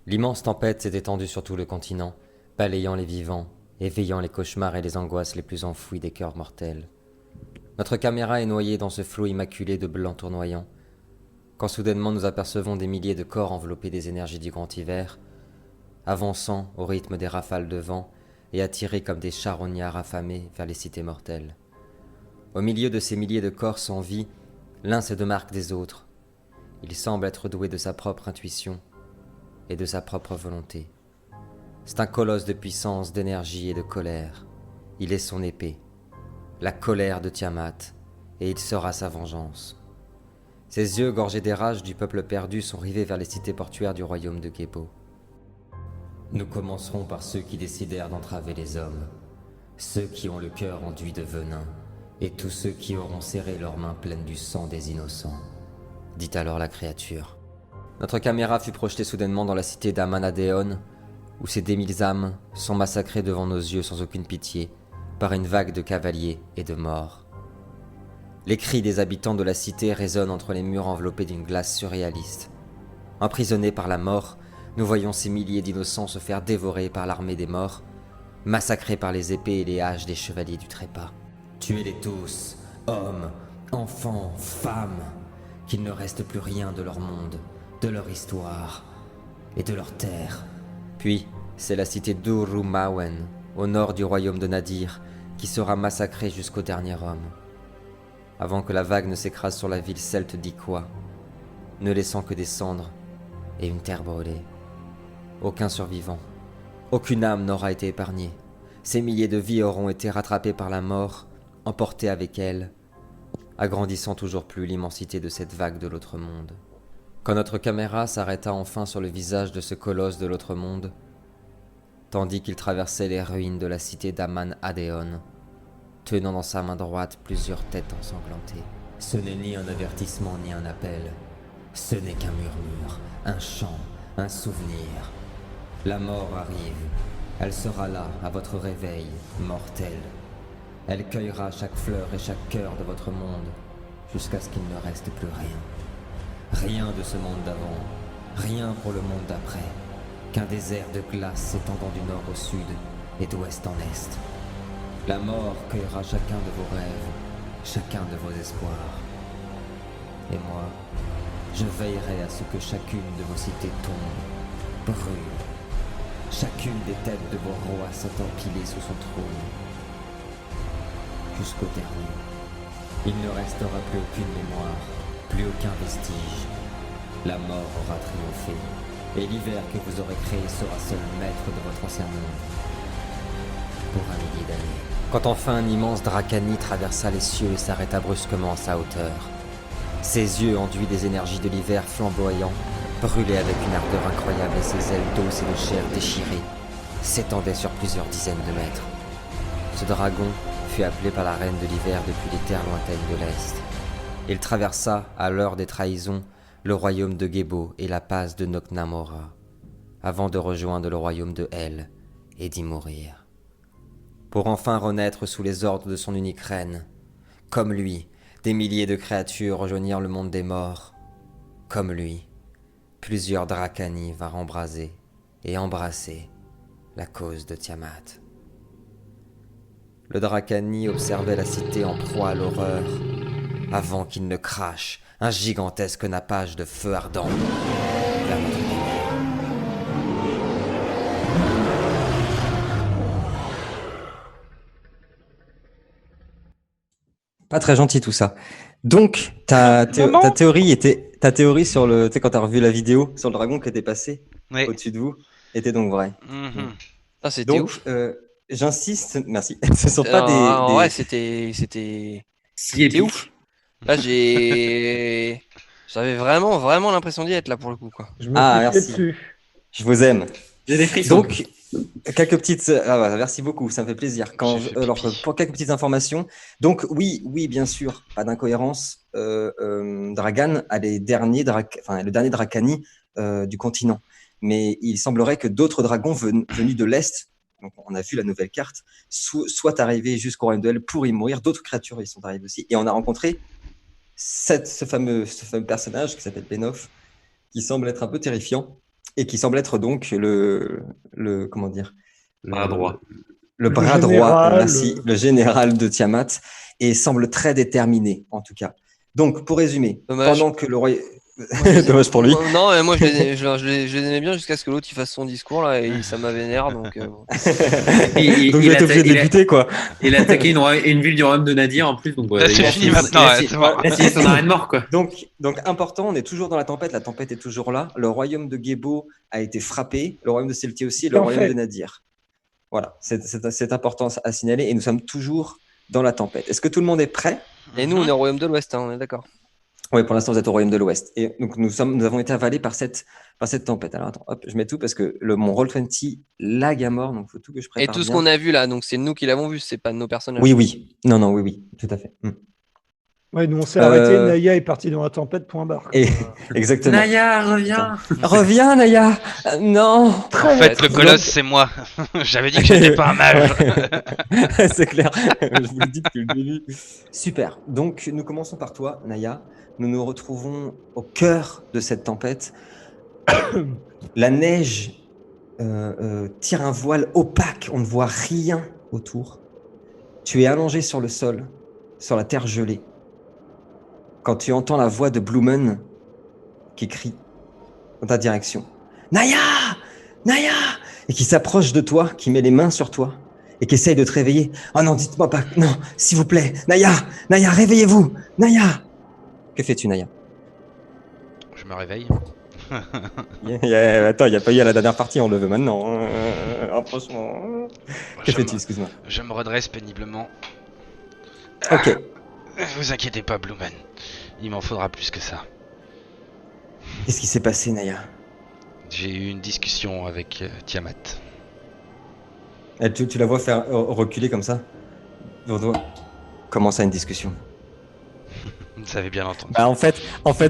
L'immense tempête s'est étendue sur tout le continent, balayant les vivants, éveillant les cauchemars et les angoisses les plus enfouies des cœurs mortels. Notre caméra est noyée dans ce flot immaculé de blanc tournoyant, quand soudainement nous apercevons des milliers de corps enveloppés des énergies du grand hiver, avançant au rythme des rafales de vent et attirés comme des charognards affamés vers les cités mortelles. Au milieu de ces milliers de corps sans vie, l'un se démarque des autres. Il semble être doué de sa propre intuition et de sa propre volonté. C'est un colosse de puissance, d'énergie et de colère. Il est son épée, la colère de Tiamat, et il sera sa vengeance. Ses yeux gorgés des rages du peuple perdu sont rivés vers les cités portuaires du royaume de Gebo. Nous commencerons par ceux qui décidèrent d'entraver les hommes, ceux qui ont le cœur enduit de venin, et tous ceux qui auront serré leurs mains pleines du sang des innocents, dit alors la créature. Notre caméra fut projetée soudainement dans la cité d'Amanadéon, où ces 10 000 âmes sont massacrées devant nos yeux sans aucune pitié, par une vague de cavaliers et de morts. Les cris des habitants de la cité résonnent entre les murs enveloppés d'une glace surréaliste. Emprisonnés par la mort, nous voyons ces milliers d'innocents se faire dévorer par l'armée des morts, massacrés par les épées et les haches des chevaliers du trépas. Tuez-les tous, hommes, enfants, femmes, qu'il ne reste plus rien de leur monde, de leur histoire et de leur terre. Puis, c'est la cité d'Urumawen, au nord du royaume de Nadir, qui sera massacrée jusqu'au dernier homme, avant que la vague ne s'écrase sur la ville celte d'Ikwa, ne laissant que des cendres et une terre brûlée. Aucun survivant, aucune âme n'aura été épargnée. Ces milliers de vies auront été rattrapées par la mort, emportées avec elle, agrandissant toujours plus l'immensité de cette vague de l'autre monde. Quand notre caméra s'arrêta enfin sur le visage de ce colosse de l'autre monde, tandis qu'il traversait les ruines de la cité d'Aman-Adéon, tenant dans sa main droite plusieurs têtes ensanglantées. Ce n'est ni un avertissement ni un appel, ce n'est qu'un murmure, un chant, un souvenir. La mort arrive, elle sera là à votre réveil, mortel. Elle cueillera chaque fleur et chaque cœur de votre monde, jusqu'à ce qu'il ne reste plus rien. Rien de ce monde d'avant, rien pour le monde d'après, qu'un désert de glace s'étendant du nord au sud et d'ouest en est. La mort cueillera chacun de vos rêves, chacun de vos espoirs. Et moi, je veillerai à ce que chacune de vos cités tombe, brûle. Chacune des têtes de vos rois soit empilée sous son trône, jusqu'au dernier. Il ne restera plus aucune mémoire, plus aucun vestige. La mort aura triomphé, et l'hiver que vous aurez créé sera seul maître de votre ancien monde, pour un millier d'années. Quand enfin un immense Dracani traversa les cieux et s'arrêta brusquement à sa hauteur, ses yeux enduits des énergies de l'hiver flamboyants, brûlaient avec une ardeur incroyable et ses ailes d'os et de chair déchirées s'étendaient sur plusieurs dizaines de mètres. Ce dragon fut appelé par la reine de l'hiver depuis les terres lointaines de l'Est. Il traversa, à l'heure des trahisons, le royaume de Gebo et la passe de Noknamora, avant de rejoindre le royaume de Hel et d'y mourir. Pour enfin renaître sous les ordres de son unique reine. Comme lui, des milliers de créatures rejoignirent le monde des morts. Comme lui, plusieurs Dracani vinrent embraser et embrasser la cause de Tiamat. Le Dracani observait la cité en proie à l'horreur, avant qu'il ne crache un gigantesque nappage de feu ardent vers notre ville. Pas très gentil tout ça. Donc, Non, ta non. théorie sur le, tu sais, quand t'as revu la vidéo sur le dragon qui était passé Ouais. au-dessus de vous, était donc vraie. Mm. Mhm. Ah, c'était Donc, ouf. j'insiste, merci. Ce sont pas En vrai, des... Si c'était ouf. épique. Là, j'avais vraiment l'impression d'y être là pour le coup, quoi. Je me Ah, suis chié merci. dessus. Je vous aime. J'ai des frissons. Donc, quelques petites... Ah, voilà, merci beaucoup, ça me fait plaisir. J'ai fait pipi. Pour quelques petites informations, donc oui, bien sûr, pas d'incohérence. Dragan a le dernier Dracani du continent. Mais il semblerait que d'autres dragons venus de l'Est, donc on a vu la nouvelle carte, soient arrivés jusqu'au royaume de Hel pour y mourir. D'autres créatures y sont arrivées aussi. Et on a rencontré ce fameux personnage qui s'appelle Benov, qui semble être un peu terrifiant. et qui semble être donc comment dire, Bras droit. le Le bras droit, général, merci, le général de Tiamat, et semble très déterminé, en tout cas. Donc, pour résumer, Dommage. pendant que le roi... Moi, je les ai- Dommage pour lui. Non, mais moi je les aimais bien jusqu'à ce que l'autre il fasse son discours là et ça m'a vénère donc. Bon. Donc, je vais être obligé de l'écouter, quoi. Il a attaqué une ville du royaume de Nadir en plus. Donc, Là, c'est fini maintenant, ouais, c'est bon. Là, c'est son arrêt de mort, quoi. Donc, important, on est toujours dans la tempête est toujours là. Le royaume de Gébo a été frappé, le royaume de Celtier aussi, et le En royaume fait. de Nadir. Voilà, c'est important à signaler, et nous sommes toujours dans la tempête. Est-ce que tout le monde est prêt? Et nous on est au royaume de l'Ouest, hein, on est d'accord. Oui, pour l'instant, vous êtes au royaume de l'Ouest. Et donc, nous avons été avalés par cette tempête. Alors, attends, hop, je mets tout parce que mon Roll20 lag à mort, donc il faut tout que je Et prépare tout ce bien. qu'on a vu là, donc c'est nous qui l'avons vu, c'est pas nos personnages. Oui. Non, oui, tout à fait. Ouais, nous on s'est arrêté, Euh, Naya est parti dans la tempête, point barre. Et, exactement. Naya, reviens. Reviens, Naya. Non. En fait, le colosse, c'est moi. J'avais dit que j'étais pas un mage. C'est clair. Je vous le dis depuis le début. Super. Donc, nous commençons par toi, Naya. Nous nous retrouvons au cœur de cette tempête. La neige tire un voile opaque. On ne voit rien autour. Tu es allongé sur le sol, sur la terre gelée. Quand tu entends la voix de Blumen qui crie dans ta direction. Naya! Naya! Et qui s'approche de toi, qui met les mains sur toi et qui essaye de te réveiller. Oh non, dites-moi pas. Non, s'il vous plaît. Naya! Naya, réveillez-vous! Naya! Que fais-tu, Naya? Je me réveille. Attends, il n'y a pas eu à la dernière partie, on le veut maintenant. Franchement. Que Je fais-tu, me- excuse-moi? Je me redresse péniblement. Ok. Vous inquiétez pas, Blumen. Il m'en faudra plus que ça. Qu'est-ce qui s'est passé, Naya? J'ai eu une discussion avec Tiamat. Tu la vois faire reculer comme ça? Comment ça, une discussion? Vous avez bien entendu. Bah, en fait,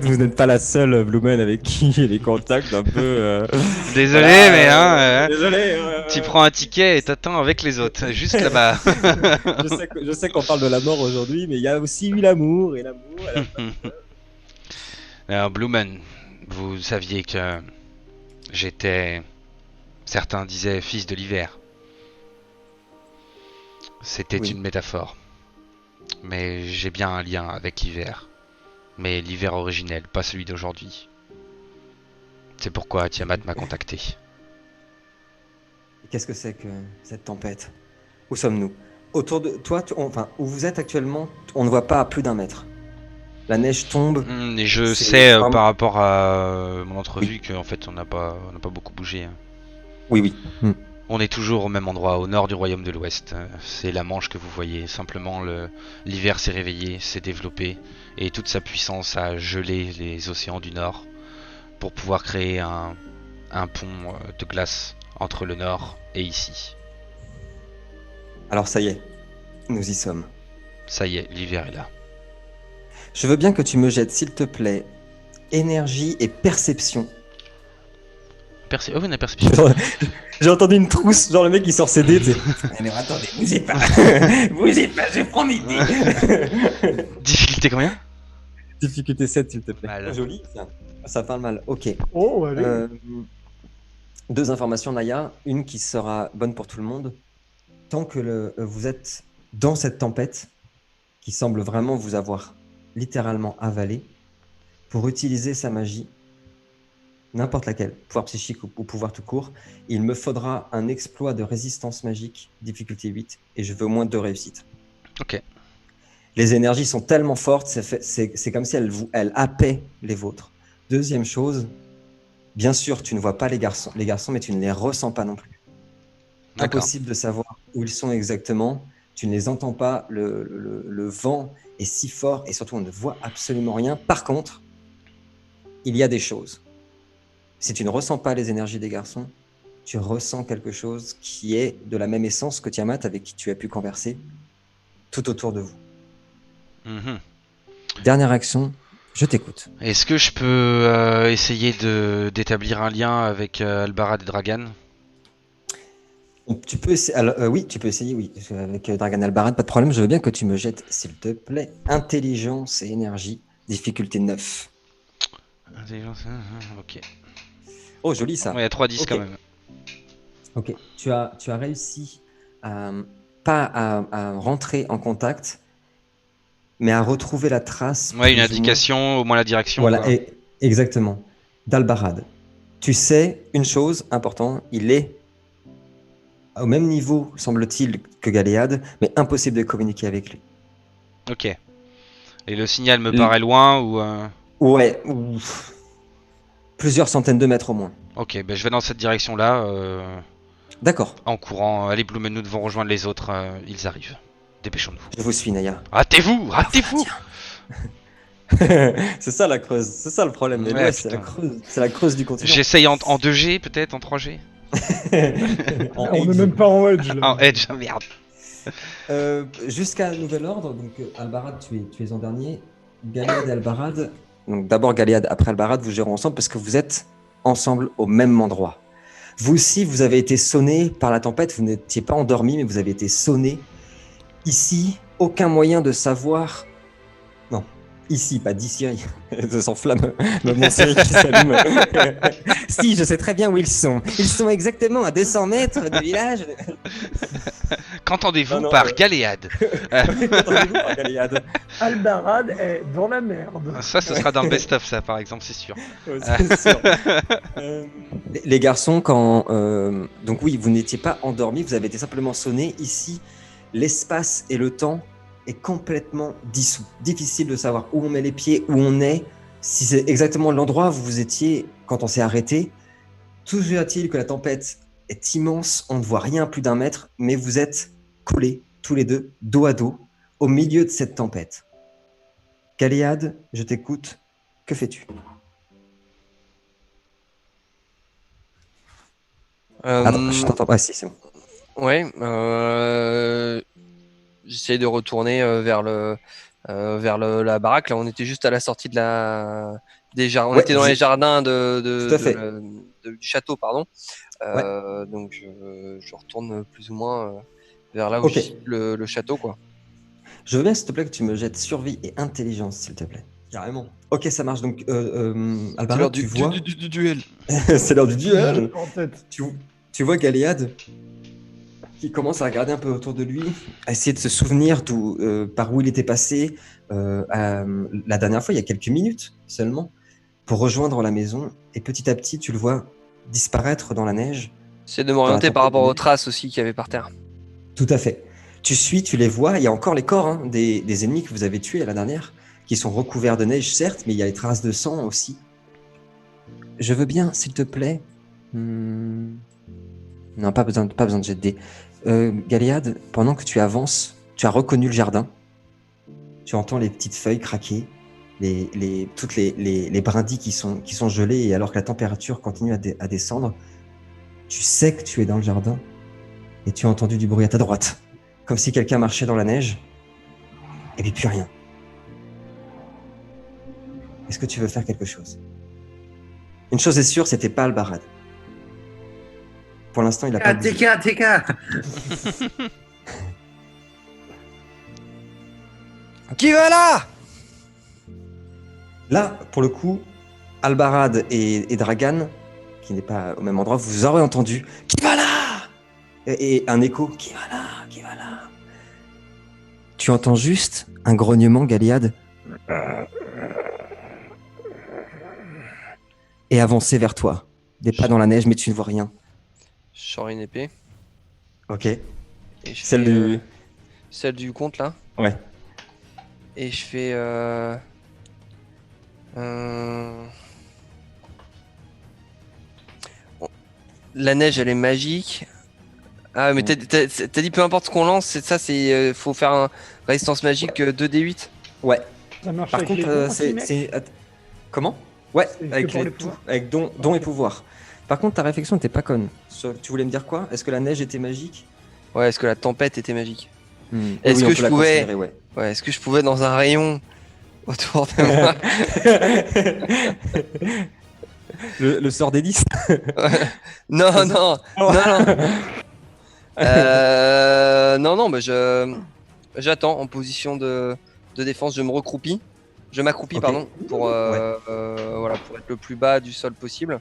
vous n'êtes pas la seule Blumen avec qui j'ai les contacts un peu. Désolé, voilà, mais hein, désolé. tu prends un ticket et t'attends avec les autres, juste là-bas. Je sais qu'on parle de la mort aujourd'hui, mais il y a aussi eu l'amour et l'amour. Alors, Blumen, vous saviez que j'étais, certains disaient, fils de l'hiver. C'était Oui. une métaphore. Mais j'ai bien un lien avec l'hiver. Mais l'hiver originel, pas celui d'aujourd'hui. C'est pourquoi Tiamat m'a contacté. Qu'est-ce que c'est que cette tempête? Où sommes-nous? Autour de toi, où vous êtes actuellement, on ne voit pas à plus d'1 mètre. La neige tombe. Et je C'est sais vraiment- par rapport à mon entrevue qu'en fait on n'a pas beaucoup bougé. Hein. Oui. On est toujours au même endroit, au nord du royaume de l'Ouest. C'est la Manche que vous voyez. Simplement, l'hiver s'est réveillé, s'est développé, et toute sa puissance a gelé les océans du Nord pour pouvoir créer un pont de glace entre le Nord et ici. Alors ça y est, nous y sommes. Ça y est, l'hiver est là. Je veux bien que tu me jettes, s'il te plaît, énergie et perception. Oh, vous n'avez perception. J'ai entendu une trousse, genre le mec qui sort ses dés. Mais attendez, bougez pas. Bougez pas, je prends mes dés. Difficulté combien? Difficulté 7, s'il te plaît. Mal. Joli, ça parle mal. Ok. Oh, allez. 2 informations, Naya. Une qui sera bonne pour tout le monde. Tant que vous êtes dans cette tempête, qui semble vraiment vous avoir littéralement avalé, pour utiliser sa magie, n'importe laquelle, pouvoir psychique ou pouvoir tout court, il me faudra un exploit de résistance magique, difficulté 8, et je veux au moins 2 réussites. Ok. Les énergies sont tellement fortes, c'est comme si elles happaient les vôtres. Deuxième chose, bien sûr, tu ne vois pas les garçons, mais tu ne les ressens pas non plus. D'accord. Impossible de savoir où ils sont exactement, tu ne les entends pas, le vent est si fort, et surtout on ne voit absolument rien. Par contre, il y a des choses. Si tu ne ressens pas les énergies des garçons, tu ressens quelque chose qui est de la même essence que Tiamat, avec qui tu as pu converser, tout autour de vous. Mhm. Dernière action, je t'écoute. Est-ce que je peux essayer d'établir un lien avec Albarad et Dragan? Tu peux essayer, oui, tu peux essayer, oui. Avec Dragan Albarad, pas de problème. Je veux bien que tu me jettes, s'il te plaît, intelligence et énergie, difficulté 9. Intelligence, ok. Oh, joli ça. Ouais, à 3-10 Ok. quand même. Ok, tu as réussi pas à rentrer en contact, mais à retrouver la trace. Ouais, une plus ou moins. indication, au moins la direction. Voilà, quoi. exactement. D'Albarad. Tu sais une chose importante, il est au même niveau, semble-t-il, que Galéade, mais impossible de communiquer avec lui. Ok. Et le signal me L- paraît loin ou... Ouais, plusieurs centaines de mètres au moins. Ok, ben je vais dans cette direction-là, D'accord, en courant. Allez, Bloom, nous devons rejoindre les autres, ils arrivent. Dépêchons-nous. je vous suis, Naya. Hâtez-vous, hâtez-vous. C'est ça la Creuse, c'est ça le problème. Mais Ouais, ouais, c'est la putain. Creuse, c'est la Creuse du continent. J'essaye en 2G, peut-être, en 3G. En On n'est Edge. même pas en Edge. Là. En Edge, merde. Jusqu'à nouvel ordre, donc Albarad, tu es en dernier. Galéade et Albarad. Donc d'abord Galéade, après Albarad, vous gérez ensemble parce que vous êtes ensemble au même endroit. Vous aussi, vous avez été sonné par la tempête. Vous n'étiez pas endormi, mais vous avez été sonné. Ici, aucun moyen de savoir. Non, ici, pas d'ici. De s'enflamme mon série qui s'allume. Si, je sais très bien où ils sont. Ils sont exactement à 200 mètres du village. Qu'entendez-vous Non, non, par Galéade? Entendez-vous par Galéade? Albarad est dans la merde. Ça, ce sera dans le best-of, ça, par exemple, c'est sûr. Ouais, c'est sûr. Les garçons, quand donc oui, vous n'étiez pas endormis, vous avez été simplement sonnés. Ici, l'espace et le temps est complètement dissous. Difficile de savoir où on met les pieds, où on est, si c'est exactement l'endroit où vous étiez quand on s'est arrêté. Toujours est-il que la tempête est immense, on ne voit rien à plus d'un mètre, mais vous êtes collés tous les deux, dos à dos, au milieu de cette tempête. Galéade, je t'écoute. Que fais-tu? Attends, je t'entends pas. Ah, si, c'est bon. Ouais, j'essaye de retourner vers la baraque. Là, on était juste à la sortie de des jardins. On Ouais, était dans les jardins Tout à fait. du château, pardon. Donc, je retourne plus ou moins vers là où Ok. je cite le château, quoi. Je veux bien, s'il te plaît, que tu me jettes survie et intelligence, s'il te plaît. Carrément. Ok, ça marche. Donc, C'est Albarad, l'heure tu vois... du duel. C'est l'heure du duel. En tête. Tu vois Galéade qui commence à regarder un peu autour de lui, à essayer de se souvenir par où il était passé la dernière fois, il y a quelques minutes seulement, pour rejoindre la maison. Et petit à petit, tu le vois disparaître dans la neige. C'est de m'orienter Attends, par rapport attends. aux traces aussi qu'il y avait par terre. Tout à fait. Tu suis, tu les vois. Il y a encore les corps des ennemis que vous avez tués à la dernière, qui sont recouverts de neige, certes, mais il y a les traces de sang aussi. Je veux bien, s'il te plaît. Non, pas besoin de jet de dés. Galéade, pendant que tu avances, tu as reconnu le jardin. Tu entends les petites feuilles craquer, toutes les brindilles qui sont gelées, et alors que la température continue à descendre, tu sais que tu es dans le jardin et tu as entendu du bruit à ta droite, comme si quelqu'un marchait dans la neige, et puis plus rien. Est-ce que tu veux faire quelque chose? Une chose est sûre, c'était pas Albarad. Pour l'instant, il a pas bougé. TK. Qui va là? Là, pour le coup, Albarad et Dragan, qui n'est pas au même endroit, vous aurez entendu « Qui va là ?» et un écho « Qui va là? Qui va là ?» Tu entends juste un grognement, Galéade, et avancer vers toi. Des pas dans la neige, mais tu ne vois rien. Je sors une épée. Ok. Et je Celle fais, du... celle du comte, là. Ouais. Et je fais... La neige, elle est magique. Ah, mais t'as dit peu importe ce qu'on lance, c'est ça, faut faire un résistance magique 2d8. Ouais. Ça marche Par avec contre, les dons aussi, c'est... mec Comment? Ouais, C'est que avec, pour les pouvoirs. avec don et pouvoir. Par contre, ta réflexion n'était pas conne. Tu voulais me dire quoi? Est-ce que la neige était magique? Ouais, est-ce que la tempête était magique? Est-ce Est-ce que je pouvais... ouais. Ouais, est-ce que je pouvais dans un rayon autour de moi? le sort des 10. Non, non, non, non. Non, bah j'attends en position de défense, je me recroupis. Je m'accroupis, Ok. pardon, pour être le plus bas du sol possible.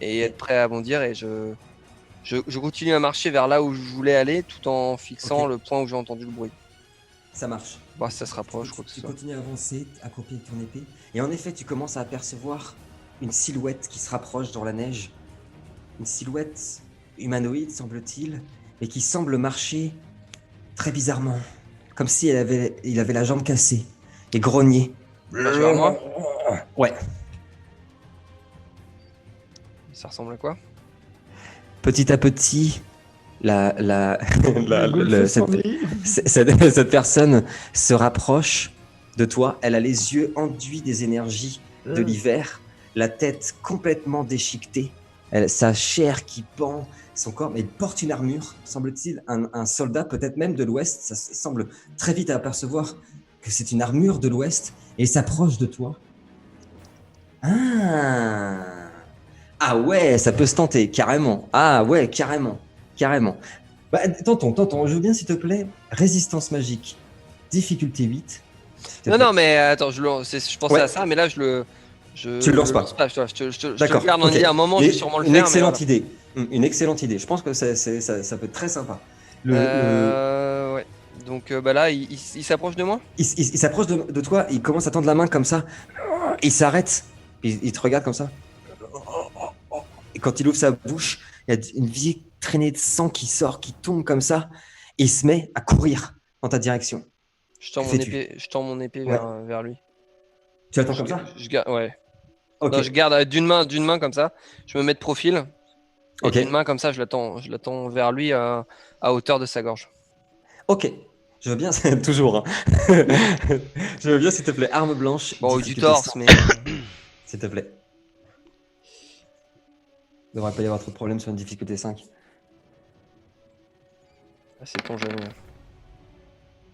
et être prêt à bondir. Et je continue à marcher vers là où je voulais aller tout en fixant Ok. le point où j'ai entendu le bruit. Ça marche. Voir si ça se rapproche, quoi que ce Tu soit. continues à avancer, accroupi avec ton épée. Et en effet, tu commences à apercevoir une silhouette qui se rapproche dans la neige. Une silhouette humanoïde, semble-t-il, et qui semble marcher très bizarrement. Comme si il avait la jambe cassée et grogné. Marche vers moi. Ouais. Ça ressemble à quoi? Petit à petit, Golfe cette, Sandy. cette personne se rapproche de toi. Elle a les yeux enduits des énergies de l'hiver, la tête complètement déchiquetée, sa chair qui pend, son corps, mais il porte une armure, semble-t-il, un soldat peut-être même de l'Ouest. Ça semble très vite apercevoir que c'est une armure de l'Ouest et il s'approche de toi. Ah ouais, ça peut se tenter, carrément. Ah ouais, carrément. Bah, tentons. Je veux bien, s'il te plaît, résistance magique, difficulté 8. Non, mais attends, je pensais Ouais. à ça, mais là, tu le lances pas. pas. Je te D'accord. garde en ok. idée. À un moment, je vais sûrement le Une faire. excellente idée. Une excellente idée. Je pense que ça peut être très sympa. Ouais. Donc là, il s'approche de moi. Il s'approche de toi, il commence à tendre la main comme ça. Il s'arrête. Il te regarde comme ça. Et quand il ouvre sa bouche, il y a une vieille traînée de sang qui sort, qui tombe comme ça. Et il se met à courir dans ta direction. Je tends Que mon fais-tu épée, Ouais. vers lui. Tu attends comme ça Ouais. Ok. Non, je garde d'une main comme ça. Je me mets de profil. Et Ok. d'une main comme ça, je l'attends vers lui à hauteur de sa gorge. Ok. Je veux bien, toujours. Hein. Je veux bien, s'il te plaît. Arme blanche. Bon, du difficulté torse, 100, mais s'il te plaît. Il ne devrait pas y avoir trop de problèmes sur une difficulté 5. c'est ton genou.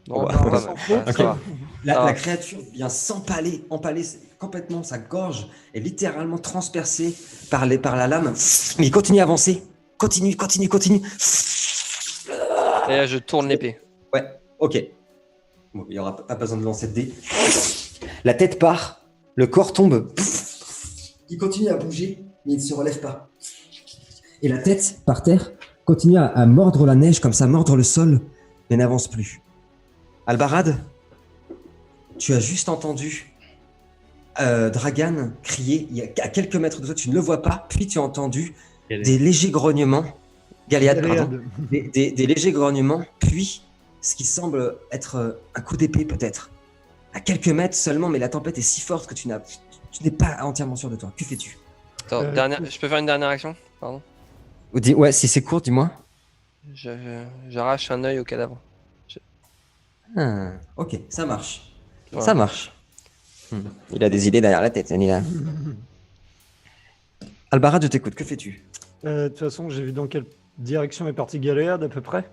Oh, Non, bah, ça bah, va, s'en ça fout. va. La Ah. créature vient s'empaler complètement. Sa gorge est littéralement transpercée par la lame. Mais il continue à avancer. Continue. Et là, je tourne l'épée. Ouais, ok. Bon, il n'y aura pas besoin de lancer de dés. La tête part, le corps tombe. Il continue à bouger, mais il ne se relève pas. Et la tête, par terre, continue à mordre la neige comme ça, mordre le sol, mais n'avance plus. Albarad, tu as juste entendu Dragan crier à quelques mètres de toi, tu ne le vois pas, puis tu as entendu des légers grognements. Galéade, pardon. Des légers grognements, puis ce qui semble être un coup d'épée peut-être. À quelques mètres seulement, mais la tempête est si forte que tu n'es pas entièrement sûr de toi. Que fais-tu? Attends, je peux faire une dernière action? Pardon. Ouais, si c'est court, dis-moi. J'arrache un œil au cadavre. Ok, ça marche. Voilà. Ça marche. Il a des idées derrière la tête, Yanina. Albarad, je t'écoute. Que fais-tu? De toute façon, j'ai vu dans quelle direction est parti Galéade à peu près.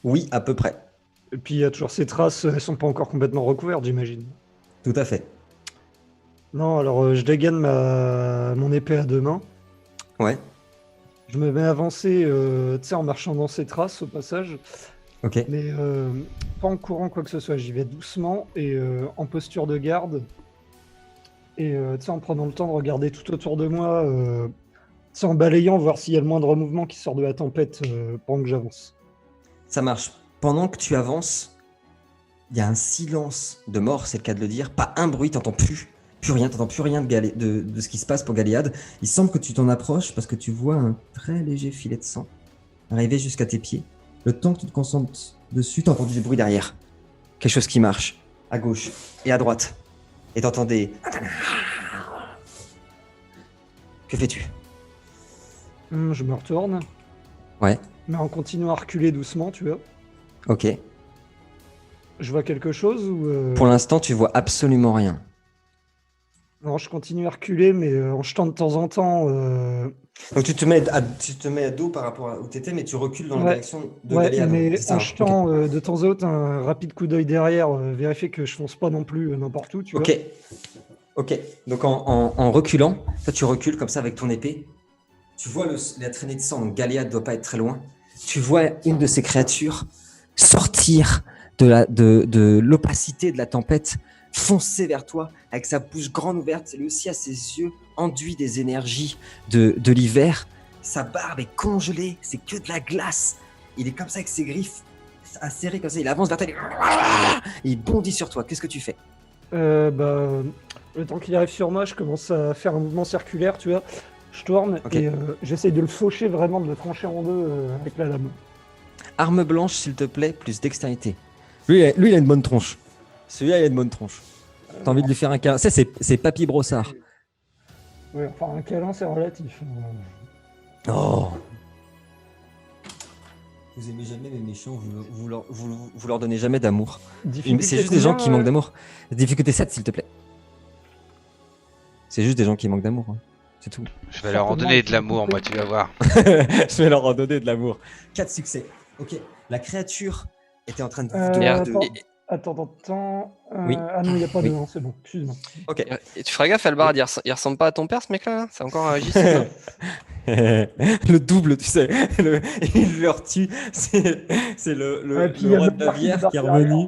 Oui, à peu près. Et puis il y a toujours ces traces, elles sont pas encore complètement recouvertes, j'imagine. Tout à fait. Non, alors je dégaine mon épée à deux mains. Ouais. Je me mets à avancer, tu sais, en marchant dans ces traces au passage, Ok. mais pas en courant quoi que ce soit. J'y vais doucement et en posture de garde. Et tu sais, en prenant le temps de regarder tout autour de moi, tu sais, en balayant, voir s'il y a le moindre mouvement qui sort de la tempête pendant que j'avance. Ça marche. Pendant que tu avances, il y a un silence de mort, c'est le cas de le dire. Pas un bruit, t'entends plus rien, de ce qui se passe pour Galéade. Il semble que tu t'en approches parce que tu vois un très léger filet de sang arriver jusqu'à tes pieds. Le temps que tu te concentres dessus, t'as entendu du bruit derrière. Quelque chose qui marche, à gauche et à droite. Et t'entendais... Que fais-tu? Je me retourne, Ouais, mais en continuant à reculer doucement, tu vois. ok. Je vois quelque chose ou... Pour l'instant, tu vois absolument rien. Non, je continue à reculer, mais en jetant de temps en temps... Donc tu te mets à dos par rapport à où tu étais, mais tu recules dans la Ouais. direction de Ouais, Galéade. mais C'est ça, en hein. jetant de temps à autre un rapide coup d'œil derrière, vérifier que je fonce pas non plus n'importe où, tu vois. Ok. Donc en reculant, toi tu recules comme ça avec ton épée. Tu vois la traînée de sang, donc Galéade doit pas être très loin. Tu vois une de ces créatures sortir de l'opacité de la tempête foncer vers toi avec sa bouche grande ouverte. Lui aussi a ses yeux enduits des énergies de l'hiver. Sa barbe est congelée, c'est que de la glace. Il est comme ça avec ses griffes acérées comme ça. Il avance vers toi, il bondit sur toi. Qu'est-ce que tu fais? Le temps qu'il arrive sur moi, je commence à faire un mouvement circulaire, tu vois. Je tourne Ok. et j'essaye de le faucher vraiment, de le trancher en deux avec la lame. Arme blanche, s'il te plaît, plus dextérité. Lui, il a une bonne tronche. Celui-là, il a une bonne tronche. T'as envie de lui faire un câlin. Ça, c'est Papy Brossard. Ouais, enfin, un câlin, c'est relatif. Oh. Vous aimez jamais les méchants, vous leur donnez jamais d'amour. C'est juste des gens qui manquent d'amour. Difficulté 7, s'il te plaît. C'est juste des gens qui manquent d'amour. Hein. C'est tout. Je vais leur en donner de l'amour, moi, tu vas voir. Je vais leur en donner de l'amour. 4 succès. Ok. La créature était en train de... Attends. Oui. Ah non, il n'y a pas Oui. de... Non, c'est bon, excuse-moi. Ok. Et tu feras gaffe, Albard, il ressemble pas à ton père, ce mec-là. C'est encore un JC. Le double, tu sais. Il leur tue. C'est le puis il y a roi le de Bavière qui est revenu.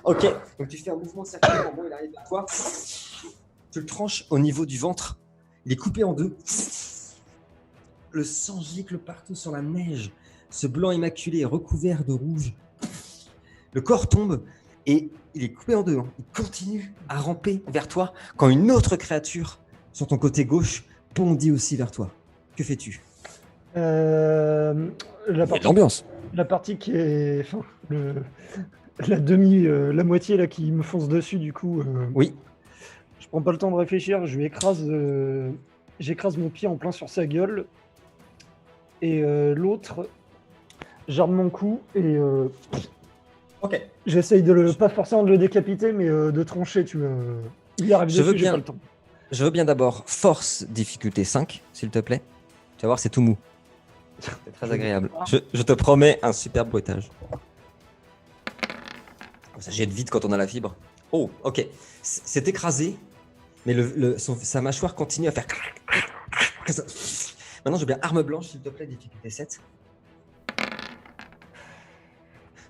Ok. Donc tu fais un mouvement circulaire. Bon, il arrive à toi. Tu le tranches au niveau du ventre. Il est coupé en deux. Le sang gicle partout sur la neige. Ce blanc immaculé est recouvert de rouge. Le corps tombe et il est coupé en deux. Hein. Il continue à ramper vers toi quand une autre créature sur ton côté gauche bondit aussi vers toi. Que fais-tu? La L'ambiance. La partie qui est... Enfin, la moitié là qui me fonce dessus, du coup... Oui. Je prends pas le temps de réfléchir, je lui j'écrase mon pied en plein sur sa gueule. Et l'autre, j'arme mon cou et Ok. j'essaye pas forcément de le décapiter, mais de trancher, tu vois. Il arrive Je veux dessus, j'ai bien. pas le temps. Je veux bien d'abord force difficulté 5, s'il te plaît. Tu vas voir, c'est tout mou. C'est très agréable. Je te promets un super bruitage. Ça jette vite quand on a la fibre. Oh, ok. C'est écrasé, mais sa mâchoire continue à faire... Maintenant, je veux bien arme blanche, s'il te plaît, difficulté 7.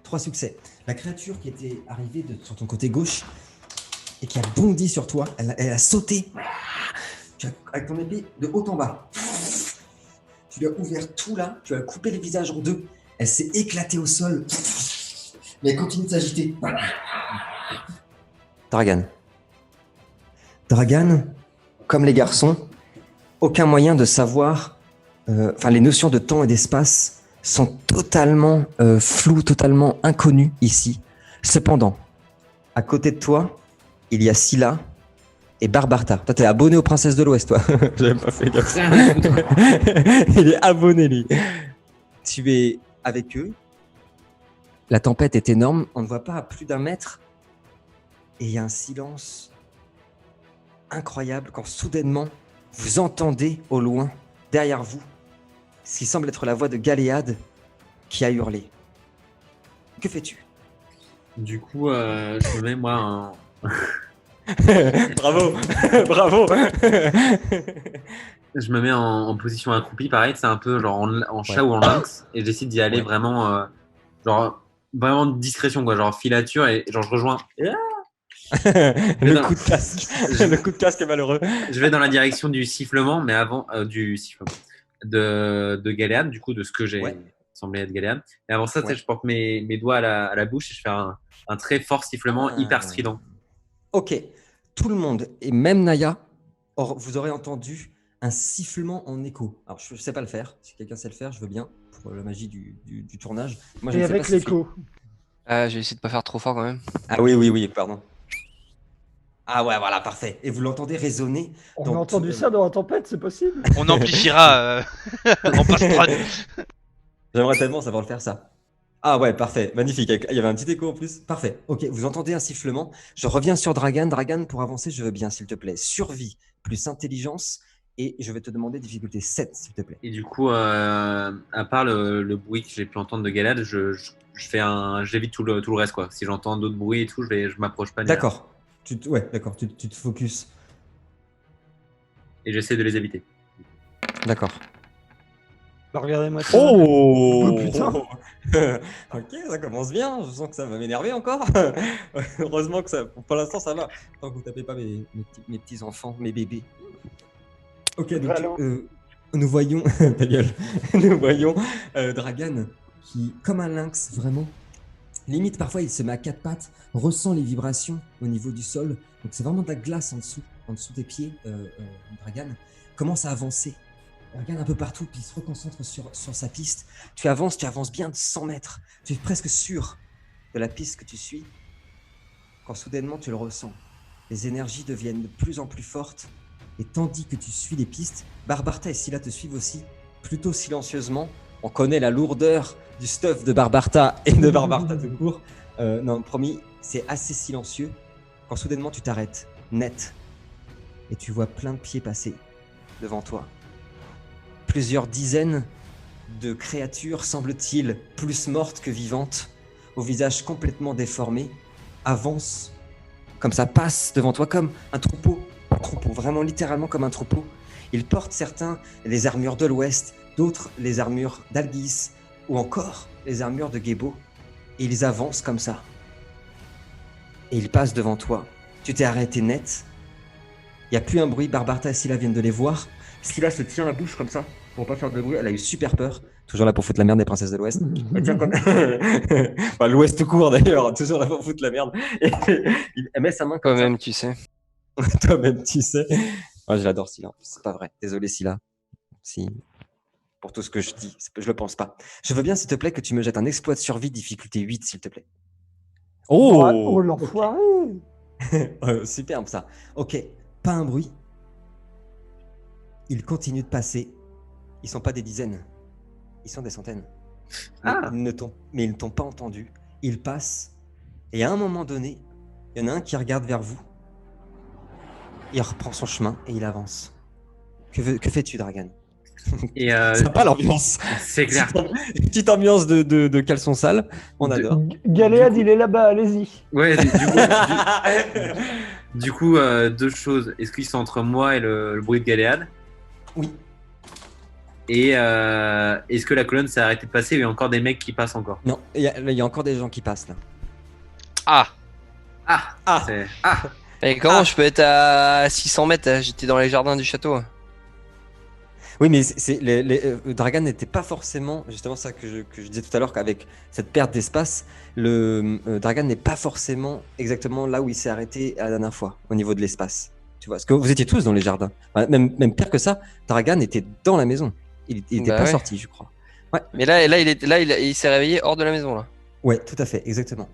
3 succès. La créature qui était arrivée sur ton côté gauche et qui a bondi sur toi, elle a sauté avec ton épée de haut en bas. Tu lui as ouvert tout là, tu as coupé le visage en deux. Elle s'est éclatée au sol, mais elle continue de s'agiter. Dragan, comme les garçons, aucun moyen de savoir. Les notions de temps et d'espace sont totalement floues, totalement inconnues ici. Cependant, à côté de toi, il y a Scylla et Barbarta. Toi, t'es abonné aux Princesses de l'Ouest, toi. J'avais pas fait gaffe. Il est abonné, lui. Tu es avec eux. La tempête est énorme. On ne voit pas à plus d'1 mètre. Et il y a un silence incroyable quand soudainement, vous entendez au loin, derrière vous, ce qui semble être la voix de Galéade qui a hurlé. Que fais-tu? Du coup, je me mets moi un. Bravo, bravo. Je me mets en position accroupie, pareil, c'est un peu genre en chat ou en lynx, et j'essaie d'y aller vraiment, genre vraiment de discrétion, quoi, genre filature, et genre je rejoins. Le coup de casque, le coup de casque est malheureux. Je vais dans la direction du sifflement, mais avant du sifflement de Galéade, du coup, de ce que j'ai semblé être Galéade. Et avant ça, je porte mes doigts à la bouche et je fais un très fort sifflement hyper strident. Ok, tout le monde, et même Naya, vous aurez entendu un sifflement en écho. Alors, je ne sais pas le faire. Si quelqu'un sait le faire, je veux bien, pour la magie du tournage. Moi, je et ne sais avec pas siffler. l'écho. Je vais essayer de pas faire trop fort quand même. Ah oui, pardon. Ah ouais, voilà, parfait. Et vous l'entendez résonner. On a entendu ça dans la tempête, c'est possible? On amplifiera en post-prod. J'aimerais tellement savoir le faire, ça. Ah ouais, parfait, magnifique. Il y avait un petit écho en plus. Parfait. Ok, vous entendez un sifflement. Je reviens sur Dragan. Dragan, pour avancer, je veux bien, s'il te plaît. Survie plus intelligence. Et je vais te demander difficulté 7, s'il te plaît. Et du coup, à part le bruit que j'ai pu entendre de Galéade, j'évite tout le reste, quoi. Si j'entends d'autres bruits et tout, je m'approche pas. D'accord. D'accord. Tu te focuses. Et j'essaie de les éviter. D'accord. Regardez-moi ça. Oh putain. Ok, ça commence bien. Je sens que ça va m'énerver encore. Heureusement que ça, pour l'instant, ça va. Tant que vous tapez pas mes petits enfants, mes bébés. Ok, donc Allô. nous voyons ta gueule. Nous voyons Dragan qui, comme un lynx, vraiment. Limite, parfois, il se met à quatre pattes, ressent les vibrations au niveau du sol. Donc, c'est vraiment de la glace en dessous des pieds. Dragan commence à avancer. Il regarde un peu partout, puis il se reconcentre sur sa piste. Tu avances bien de 100 mètres. Tu es presque sûr de la piste que tu suis. Quand soudainement, tu le ressens. Les énergies deviennent de plus en plus fortes. Et tandis que tu suis les pistes, Barbarta et Scylla te suivent aussi, plutôt silencieusement. On connaît la lourdeur du stuff de Barbarta et de Barbarta tout court. Non, promis, c'est assez silencieux. Quand soudainement tu t'arrêtes, net, et tu vois plein de pieds passer devant toi. Plusieurs dizaines de créatures, semble-t-il, plus mortes que vivantes, au visage complètement déformé, avancent, comme ça, passent devant toi comme un troupeau, vraiment littéralement comme un troupeau. Ils portent certains les armures de l'Ouest, d'autres les armures d'Algis, ou encore les armures de Gebo, et ils avancent comme ça. Et ils passent devant toi. Tu t'es arrêté net. Il n'y a plus un bruit. Barbarta et Scylla viennent de les voir. Scylla se tient la bouche comme ça pour pas faire de bruit. Elle a eu super peur. Toujours là pour foutre la merde des princesses de l'Ouest. Elle tient comme... enfin, l'Ouest court d'ailleurs. Toujours là pour foutre la merde. Et elle met sa main comme Toi-même, tu sais. Toi-même, tu sais. Oh, je l'adore, Scylla. C'est pas vrai. Désolé, Scylla. Si... Pour tout ce que je dis, je le pense pas. Je veux bien, s'il te plaît, que tu me jettes un exploit de survie difficulté 8, s'il te plaît. Oh l'enfoiré. Superbe ça. Ok, pas un bruit. Ils continuent de passer. Ils sont pas des dizaines. Ils sont des centaines. Ah. Mais ils ne t'ont pas entendu. Ils passent. Et à un moment donné, il y en a un qui regarde vers vous. Il reprend son chemin et il avance. Que fais-tu, Dragan? Et Sympa l'ambiance. c'est clair. Petite ambiance de caleçon sale. On adore. Galéade, il est là-bas, allez-y. Ouais, du coup, deux choses. Est-ce qu'ils sont entre moi et le bruit de Galéade? Oui. Et est-ce que la colonne s'est arrêtée de passer ou il y a encore des mecs qui passent encore? Non, il y a encore des gens qui passent là. Ah. Ah. Et comment je peux être à 600 mètres? J'étais dans les jardins du château. Oui, mais Dragan n'était pas forcément, justement ça que je disais tout à l'heure, qu'avec cette perte d'espace, Dragan n'est pas forcément exactement là où il s'est arrêté la dernière fois, au niveau de l'espace. Tu vois, parce que vous étiez tous dans les jardins. Enfin, même pire que ça, Dragan était dans la maison. Il n'était pas sorti, je crois. Ouais. Mais là, il s'est réveillé hors de la maison là. Ouais, tout à fait, exactement.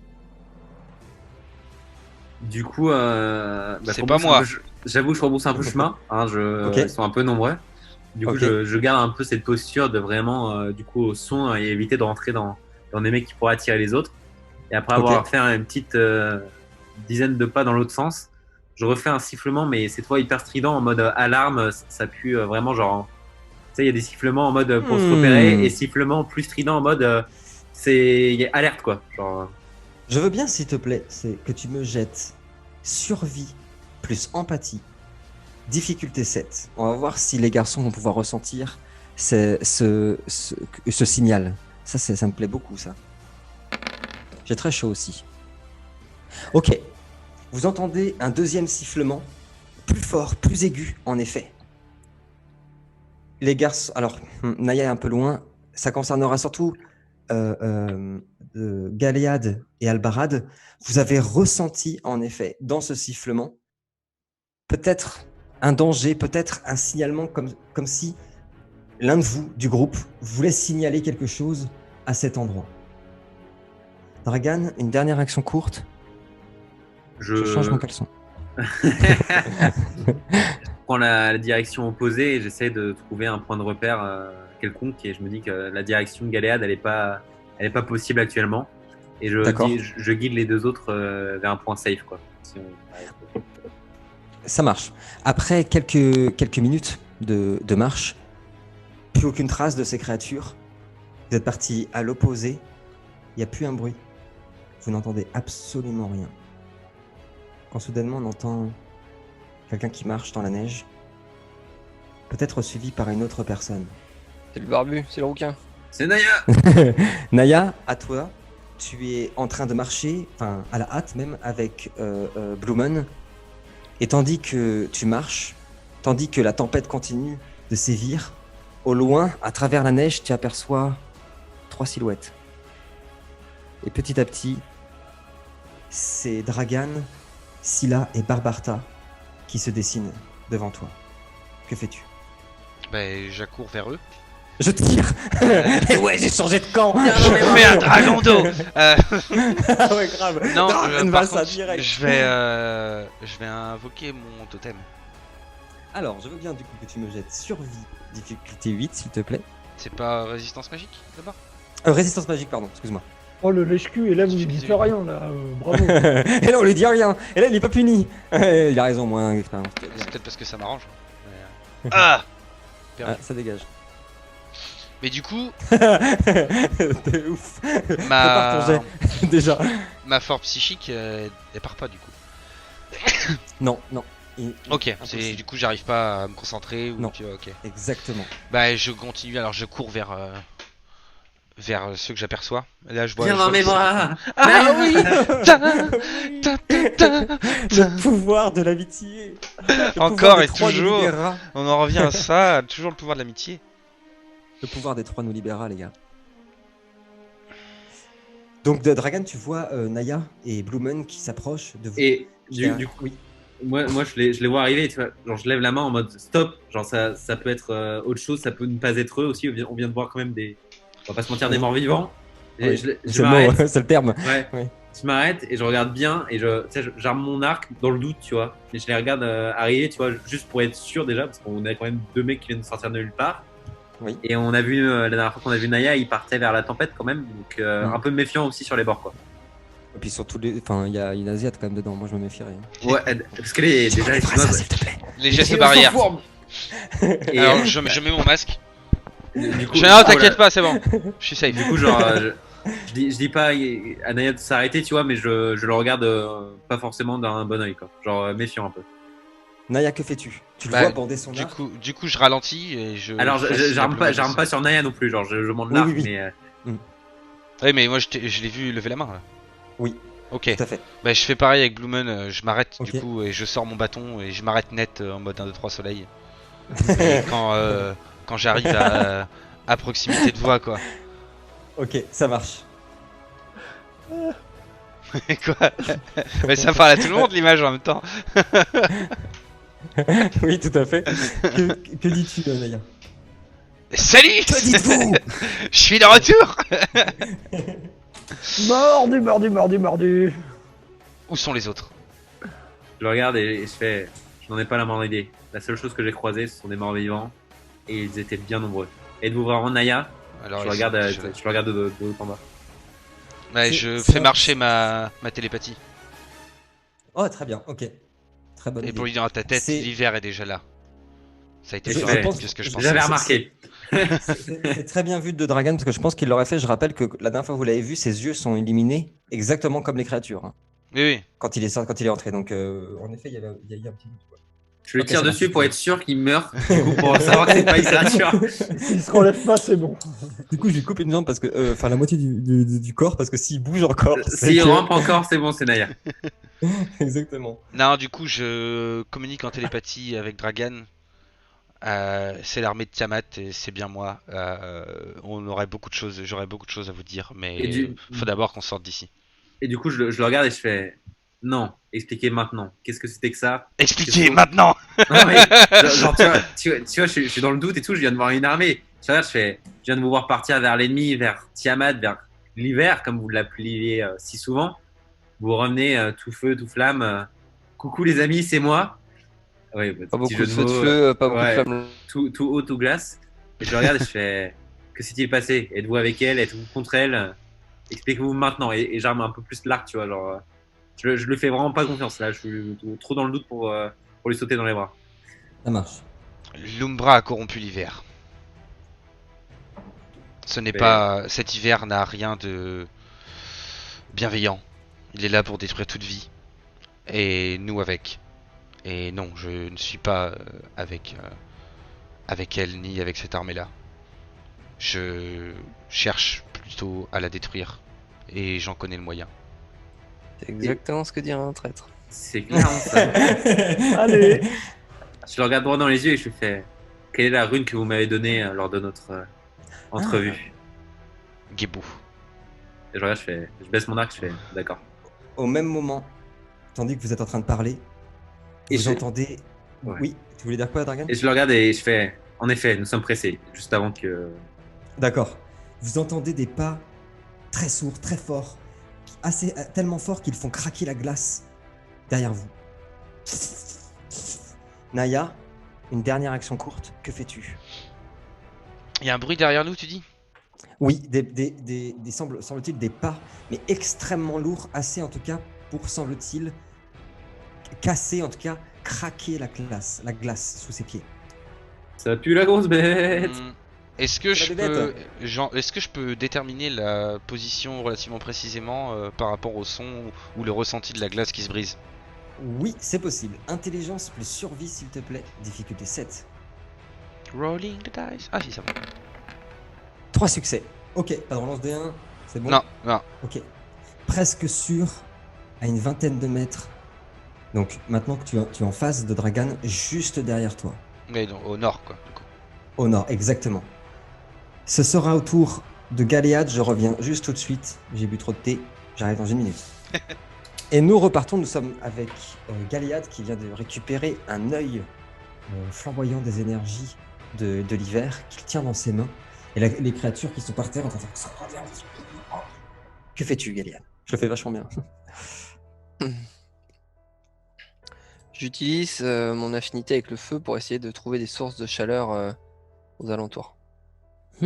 Du coup, c'est pas moi. J'avoue, je rebrousse un peu chemin. Hein, Okay. Ils sont un peu nombreux. Du coup, je garde un peu cette posture de vraiment, du coup, au son et éviter de rentrer dans des mecs qui pourraient attirer les autres. Et après avoir fait une petite dizaine de pas dans l'autre sens, je refais un sifflement, mais cette fois hyper strident en mode alarme. Ça pue vraiment genre. Tu sais, il y a des sifflements en mode pour se repérer et sifflements plus strident en mode il y a alerte quoi. Genre. Je veux bien, s'il te plaît, c'est que tu me jettes survie plus empathie. Difficulté 7. On va voir si les garçons vont pouvoir ressentir ce signal. Ça me plaît beaucoup, ça. J'ai très chaud aussi. Ok. Vous entendez un deuxième sifflement, plus fort, plus aigu, en effet. Les garçons... Alors, Naya est un peu loin. Ça concernera surtout Galéade et Albarad. Vous avez ressenti, en effet, dans ce sifflement, peut-être un danger, peut-être un signalement comme si l'un de vous, du groupe, voulait signaler quelque chose à cet endroit. Dragan, une dernière action courte. Je change mon caleçon. Je prends la direction opposée et j'essaie de trouver un point de repère quelconque et je me dis que la direction de Galéade, elle est pas possible actuellement. Et je guide les deux autres vers un point safe, quoi. Ça marche. Après quelques minutes de marche, plus aucune trace de ces créatures. Vous êtes partis à l'opposé. Il n'y a plus un bruit. Vous n'entendez absolument rien. Quand soudainement on entend quelqu'un qui marche dans la neige, peut-être suivi par une autre personne. C'est le barbu, c'est le rouquin. C'est Naya. Naya, à toi, tu es en train de marcher, enfin à la hâte même, avec Bloomen. Et tandis que tu marches, tandis que la tempête continue de sévir, au loin, à travers la neige, tu aperçois 3 silhouettes. Et petit à petit, c'est Dragan, Scylla et Barbarta qui se dessinent devant toi. Que fais-tu? Ben, j'accours vers eux. Je tire. Et ouais, j'ai changé de camp. Mais un dragon d'eau. Ah ouais, grave. Non, Dragan par Valsa, contre, direct. je vais invoquer mon totem. Alors, je veux bien du coup que tu me jettes survie, difficulté 8, s'il te plaît. C'est pas résistance magique d'abord? Résistance magique, pardon, excuse-moi. Oh le lèche-cul, et là vous lui dites rien là, bravo. Et là, on lui dit rien. Et là, il est pas puni. Il a raison, moins d'expérience. C'est peut-être parce que ça m'arrange. Mais, Ah Ah, ça dégage. Mais du coup, T'es ouf. Prépare ton jet, déjà. ma force psychique, elle part pas du coup. Non, non. Ok, Impossible. du coup j'arrive pas à me concentrer ou Non. ok. Exactement. Bah je continue, alors je cours vers ceux que j'aperçois. Là je vois. Viens je dans vois mes que c'est- bras. Ah oui. Le pouvoir de l'amitié. Le Encore pouvoir des et trois nous toujours. libérera. On en revient à ça, toujours le pouvoir de l'amitié. Le pouvoir des 3 nous libérera, les gars. Donc, de Dragan, tu vois Naya et Bloomen qui s'approchent de vous. Et Qui a- du coup, oui. moi je les vois arriver, tu vois. Genre, je lève la main en mode stop. Genre, ça peut être autre chose, ça peut ne pas être eux aussi. On vient de voir quand même des. On va pas se mentir, des morts vivants. Et Oui. je C'est le m'arrête. mot, c'est le terme. Ouais. Oui. Je m'arrête et je regarde bien et tu sais, j'arme mon arc dans le doute, tu vois. Et je les regarde arriver, tu vois, juste pour être sûr déjà, parce qu'on a quand même 2 mecs qui viennent de sortir de nulle part. Oui. Et on a vu, la dernière fois qu'on a vu Naya, il partait vers la tempête quand même, donc un peu méfiant aussi sur les bords, quoi. Et puis surtout, enfin, il y a une Asiate quand même dedans. Moi, je me méfierais. Ouais, parce qu'elle est déjà les Ferais ça, s'il te plaît. Les gestes barrières. Et Alors je mets mon masque. du coup, Je non, t'inquiète pas, c'est bon. Je suis safe. Du coup, genre, je dis pas à Naya de s'arrêter, tu vois, mais je le regarde pas forcément d'un bon oeil, quoi. Genre méfiant un peu. Naya, que fais-tu? Tu le Bah, vois bander son Du arc. coup, je ralentis et je. Alors, fais signe à j'arme Bloomen pas sur Naya non plus, genre, je monte Oui, l'arc, oui, oui. mais Oui, mais moi je l'ai vu lever la main là. Oui. Ok. Tout à fait. Bah je fais pareil avec Bloomen, je m'arrête Ok. du coup et je sors mon bâton et je m'arrête net en mode 1, 2, 3 soleil. Et quand j'arrive à proximité de voix quoi. Ok, ça marche. Quoi. Mais ça parle à tout le monde l'image en même temps. Oui, tout à fait. Que dis-tu, Naya? Salut. Que dites-vous? Je suis de retour. Mordu. Où sont les autres? je le regarde et je fais, je n'en ai pas la moindre idée. La seule chose que j'ai croisée, ce sont des morts vivants, et ils étaient bien nombreux. Êtes-vous vraiment Naya? Alors, Je le regarde, je le regarde de haut en bas. Ouais, C'est- je c'est fais un- marcher ma télépathie. Oh, très bien. Ok. Très bonne Et idée. pour lui dire dans ta tête, C'est- l'hiver est déjà là. Ça a été Je plus rapide pense- que ce que je je- pensais. J'avais c'est- remarqué. C'est très bien vu de Dragan parce que je pense qu'il l'aurait fait. Je rappelle que la dernière fois que vous l'avez vu, ses yeux sont illuminés exactement comme les créatures hein, Oui, oui. quand il est entré. Donc, en effet, il y a eu un petit doute. quoi. Je le Ok, tire ça dessus marche. pour être sûr qu'il meurt, du coup, pour savoir que c'est pas une créature. S'il se relève pas, c'est bon. Du coup, je lui coupe une jambe parce que, enfin, la moitié du corps parce que s'il bouge encore, c'est S'il que- rampe encore, c'est bon, c'est Naya. Exactement. Non, du coup, je communique en télépathie avec Dragan. C'est l'armée de Tiamat et c'est bien moi. On aurait beaucoup de choses, j'aurais beaucoup de choses à vous dire, mais Et faut d'abord qu'on sorte d'ici. Et du coup, je le regarde et je fais non, expliquez maintenant. Qu'est-ce que c'était que ça? Expliquez Qu'est-ce que- maintenant. Non, mais, genre, tu vois, je suis dans le doute et tout, je viens de voir une armée. Je regarde, je viens de vous voir partir vers l'ennemi, vers Tiamat, vers l'hiver, comme vous l'appeliez si souvent. Vous revenez tout feu, tout flamme. Coucou les amis, c'est moi. Oui, bah, Pas petit beaucoup jeu de feu de mots, feu, pas beaucoup de ouais. flammes. tout haut, tout glace. Et je le regarde et je fais que s'est-il passé? Êtes-vous avec elle? Êtes-vous contre elle? Expliquez-vous maintenant. Et j'arme un peu plus l'arc, tu vois. Genre, je lui fais vraiment pas confiance là. Je suis trop dans le doute pour lui sauter dans les bras. Ça marche. L'Umbra a corrompu l'hiver. Ce n'est Mais- pas. Cet hiver n'a rien de bienveillant. Il est là pour détruire toute vie. Et nous avec. Et non, je ne suis pas avec elle ni avec cette armée-là. je cherche plutôt à la détruire. Et j'en connais le moyen. C'est exactement ce que dirait un traître. C'est clairement ça. Allez. Je le regarde droit dans les yeux et je lui fais quelle est la rune que vous m'avez donnée lors de notre entrevue Gebou. Et je regarde, je baisse mon arc, je fais d'accord. Au même moment, tandis que vous êtes en train de parler, Et vous je- entendez. Ouais. Oui, tu voulais dire quoi, Dragan? Et je le regarde et je fais en effet, nous sommes pressés, juste avant que. D'accord. Vous entendez des pas très sourds, très forts, tellement forts qu'ils font craquer la glace derrière vous. Naya, une dernière action courte, que fais-tu? Il y a un bruit derrière nous, tu dis? Oui, semble-t-il des pas, mais extrêmement lourds, assez en tout cas pour, semble-t-il, casser, en tout cas, craquer la glace sous ses pieds. Ça pue la grosse bête. Est-ce que C'est je la peux, bébête. est-ce que je peux déterminer la position relativement précisément par rapport au son ou le ressenti de la glace qui se brise? Oui, c'est possible. Intelligence plus survie, s'il te plaît. Difficulté 7. Rolling the dice. Ah si, ça va. 3 succès. Ok, pas de relance des 1. C'est bon? Non, non. Ok. Presque sûr, à une vingtaine de mètres. Donc maintenant que tu es en face de Dragan, juste derrière toi. Mais non, au nord, quoi. Du coup. Au nord, exactement. Ce sera au tour de Galéade. Je reviens juste tout de suite. J'ai bu trop de thé. J'arrive dans une minute. Et nous repartons. Nous sommes avec Galéade qui vient de récupérer un œil flamboyant des énergies de l'hiver qu'il tient dans ses mains. Et les créatures qui sont par terre en train de faire... Que fais-tu, Galéade? Je le fais vachement bien. J'utilise mon affinité avec le feu pour essayer de trouver des sources de chaleur aux alentours. Ah.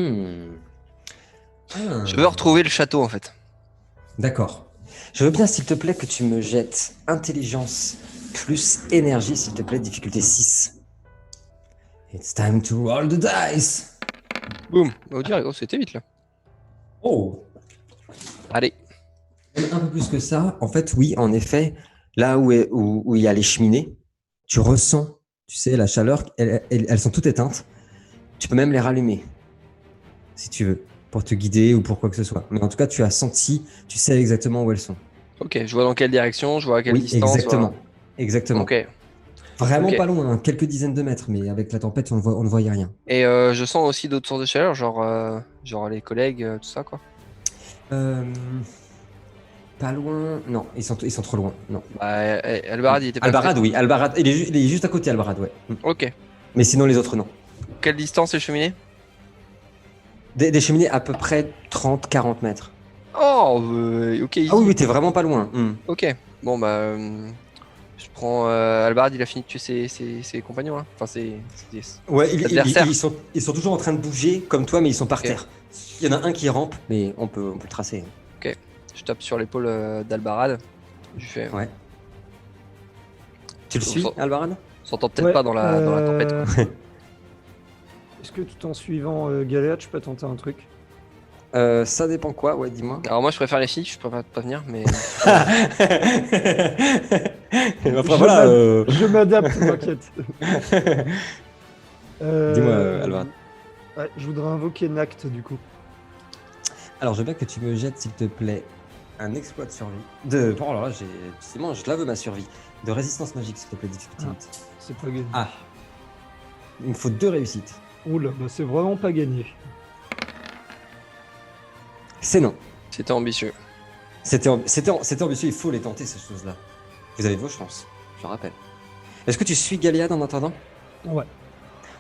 Je veux retrouver le château en fait. D'accord. Je veux bien, s'il te plaît, que tu me jettes intelligence plus énergie, s'il te plaît, difficulté 6. It's time to roll the dice. Boum. Oh, c'était vite là. Oh. Allez. Un peu plus que ça, en fait, oui, en effet, là où il y a les cheminées, tu ressens, tu sais, la chaleur, elles sont toutes éteintes. Tu peux même les rallumer, si tu veux, pour te guider ou pour quoi que ce soit. Mais en tout cas, tu as senti, tu sais exactement où elles sont. Ok, je vois dans quelle direction, je vois à quelle Oui, distance. exactement. Voilà. Exactement. Ok. Vraiment Ok. pas loin, hein, quelques dizaines de mètres, mais avec la tempête, on ne voyait rien. Et je sens aussi d'autres sources de chaleur, genre les collègues, tout ça quoi. Pas loin. Non, ils sont trop loin. Non. Bah, Albarad, il était pas Albarad, oui. Albarad, il est juste à côté, Albarad, ouais. Ok. Mais sinon, les autres, non. Quelle distance les cheminées? Des cheminées à peu près 30-40 mètres. Oh, ok. Ah oui, t'es vraiment pas loin. Ok. Bon, bah. Je prends. Albarad, il a fini de tuer ses compagnons, hein. Enfin, Ouais, adversaires. ils sont toujours en train de bouger comme toi, mais ils sont par Ok. terre. Il y en a un qui rampe, mais on peut le tracer. Je tape sur l'épaule d'Albarad. Je lui fais. Ouais. Tu le suis, Faut- Albarad? On s'entend peut-être Ouais, pas dans la tempête. Quoi. Est-ce que tout en suivant Galéade, je peux tenter un truc? Ça dépend quoi, ouais, dis-moi. Alors, moi, je préfère les filles, je préfère pas venir, mais. Enfin, voilà. Je m'adapte, t'inquiète. Dis-moi, Albarad. Ouais, je voudrais invoquer Nact du coup. Alors, je veux bien que tu me jettes, s'il te plaît, un exploit de survie. Oh là là, décidément, je la veux ma survie. De résistance magique, s'il te plaît, difficulté Ah. 8. C'est pas gagné. Ah. Il me faut 2 réussites. Oula, bah c'est vraiment pas gagné. C'est non. C'était ambitieux. C'était ambitieux, il faut les tenter, ces choses-là. Vous avez vos chances, je le rappelle. Est-ce que tu suis Galéade en attendant? Ouais.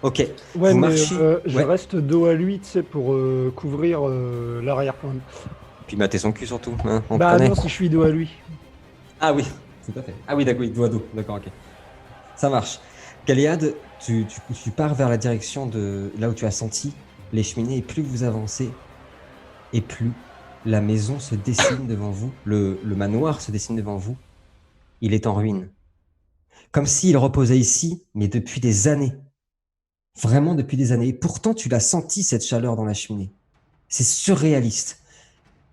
Ok. Ouais, Vous mais marchez. je Ouais. reste dos à lui, tu sais, pour couvrir l'arrière-plan. Puis mater son cul surtout, hein, on Bah connaît. non, si je suis dos à lui. Ah oui, tout à fait. Ah oui, d'accord, oui, dos à dos. D'accord, ok. Ça marche. Galéade, tu pars vers la direction de là où tu as senti les cheminées, et plus vous avancez, et plus la maison se dessine devant vous, le manoir se dessine devant vous. Il est en ruine. Comme s'il reposait ici, mais depuis des années. Vraiment depuis des années. Et pourtant, tu l'as senti, cette chaleur dans la cheminée. C'est surréaliste.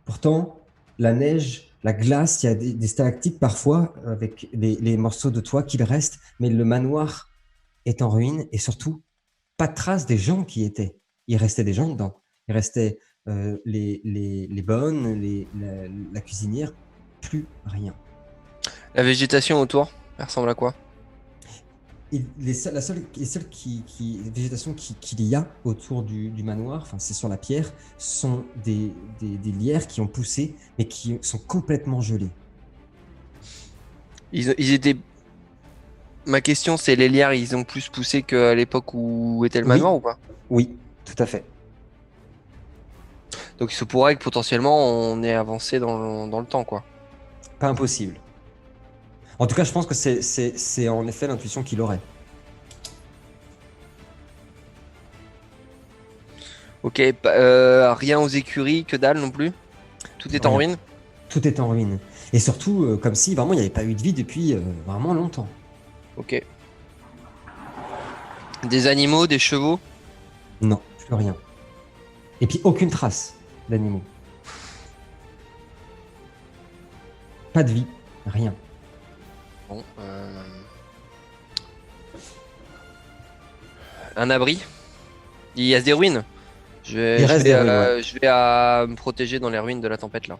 Pourtant, la neige, la glace, il y a des stalactites parfois avec les morceaux de toit qu'il reste, mais le manoir est en ruine et surtout, pas de traces des gens qui y étaient. Il restait des gens dedans. Il restait les bonnes, la cuisinière, plus rien. La végétation autour, elle ressemble à quoi? Les seules végétation qu'il y a autour du manoir, enfin c'est sur la pierre, sont des lierres qui ont poussé, mais qui sont complètement gelées. Ils étaient. Ma question, c'est les lierres, ils ont plus poussé qu'à l'époque où était le manoir ou pas? Oui, tout à fait. Donc il se pourrait que potentiellement on ait avancé dans le temps, quoi. Pas impossible. En tout cas, je pense que c'est en effet l'intuition qu'il aurait. Ok, rien aux écuries, que dalle non plus? Tout est en Rien. ruine? Tout est en ruine. Et surtout, comme si vraiment il n'y avait pas eu de vie depuis vraiment longtemps. Ok. Des animaux, des chevaux? Non, plus rien. Et puis aucune trace d'animaux. Pas de vie, rien. Bon, un abri? Il y a des ruines? Il reste des ruines, ouais. Je vais à me protéger dans les ruines de la tempête là.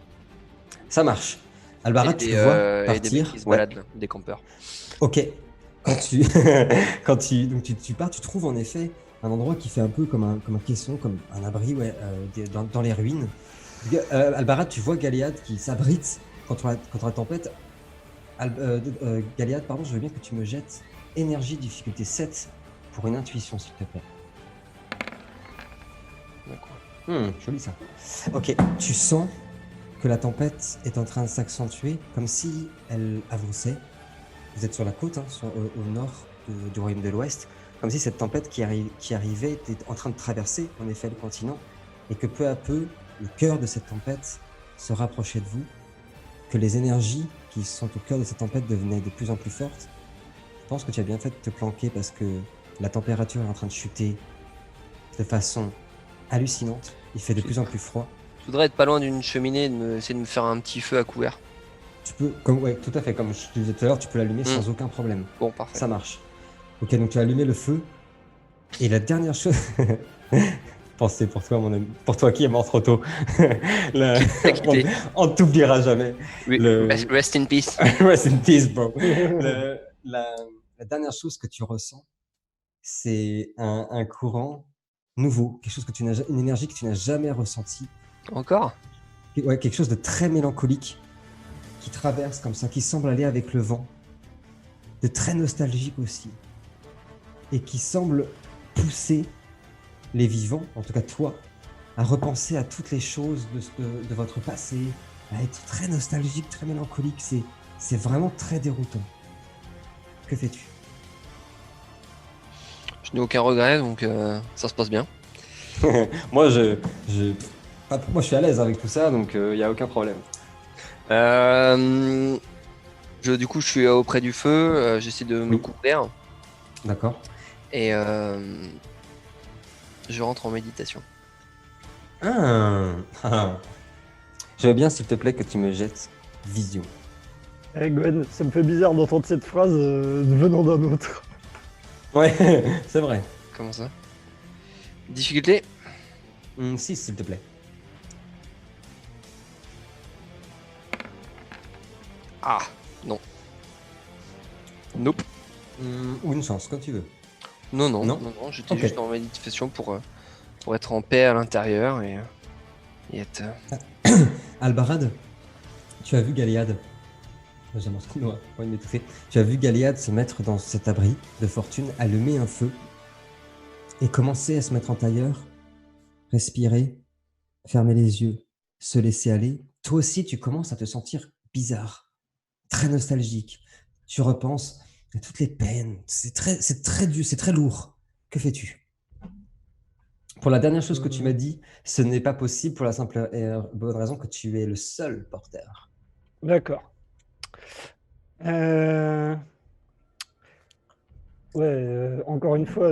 Ça marche. Albarat, tu le vois et des mecs partir. qui se Ouais. baladent là, des campeurs. Ok. Quand tu donc tu pars, tu trouves en effet un endroit qui fait un peu comme un caisson, comme un abri, ouais, dans les ruines. Albarat, tu vois Galéad qui s'abrite contre la tempête. Galéad, pardon, je veux bien que tu me jettes énergie difficulté 7 pour une intuition, s'il te plaît. D'accord. Joli ça. Ok, tu sens que la tempête est en train de s'accentuer, comme si elle avançait. Vous êtes sur la côte, hein, au nord du royaume de l'Ouest, comme si cette tempête qui arrivait était en train de traverser en effet le continent, et que peu à peu, le cœur de cette tempête se rapprochait de vous, que les énergies qui sont au cœur de cette tempête devenaient de plus en plus fortes. Je pense que tu as bien fait de te planquer parce que la température est en train de chuter de façon hallucinante. Il fait de plus en plus froid. Je voudrais être pas loin d'une cheminée et essayer de me faire un petit feu à couvert. Tu peux, ouais, tout à fait, comme je te disais tout à l'heure, tu peux l'allumer sans aucun problème. Bon, parfait. Ça marche. Ok, donc tu as allumé le feu. Et la dernière chose... Pensez pour toi, mon ami. Pour toi qui est mort trop tôt. On t'oubliera jamais. Oui, rest in peace. Rest in peace, bro. La dernière chose que tu ressens, c'est un courant nouveau, quelque chose que une énergie que tu n'as jamais ressentie. Encore? Ouais, quelque chose de très mélancolique qui traverse comme ça, qui semble aller avec le vent, de très nostalgique aussi, et qui semble pousser les vivants, en tout cas toi, à repenser à toutes les choses de votre passé, à être très nostalgique, très mélancolique. C'est vraiment très déroutant. Que fais-tu? Je n'ai aucun regret, donc ça se passe bien. Moi, je suis à l'aise avec tout ça, donc il n'y a aucun problème. Du coup, je suis auprès du feu, j'essaie de me couvrir. D'accord. Et je rentre en méditation. Je veux bien, s'il te plaît, que tu me jettes vision. Eh Gwen, ça me fait bizarre d'entendre cette phrase venant d'un autre. Ouais, c'est vrai. Comment ça? Difficulté? 6, s'il te plaît. Ah, non. Nope. Ou une chance, quand tu veux. Non, j'étais juste en méditation pour être en paix à l'intérieur et être... Albarad, tu as vu Galéad. Tu as vu Galéad se mettre dans cet abri de fortune, allumer un feu et commencer à se mettre en tailleur, respirer, fermer les yeux, se laisser aller. Toi aussi, tu commences à te sentir bizarre, très nostalgique. Tu repenses à toutes les peines. C'est très dur, c'est très lourd. Que fais-tu? Pour la dernière chose que tu m'as dit, ce n'est pas possible pour la simple et bonne raison que tu es le seul porteur. D'accord. Encore une fois,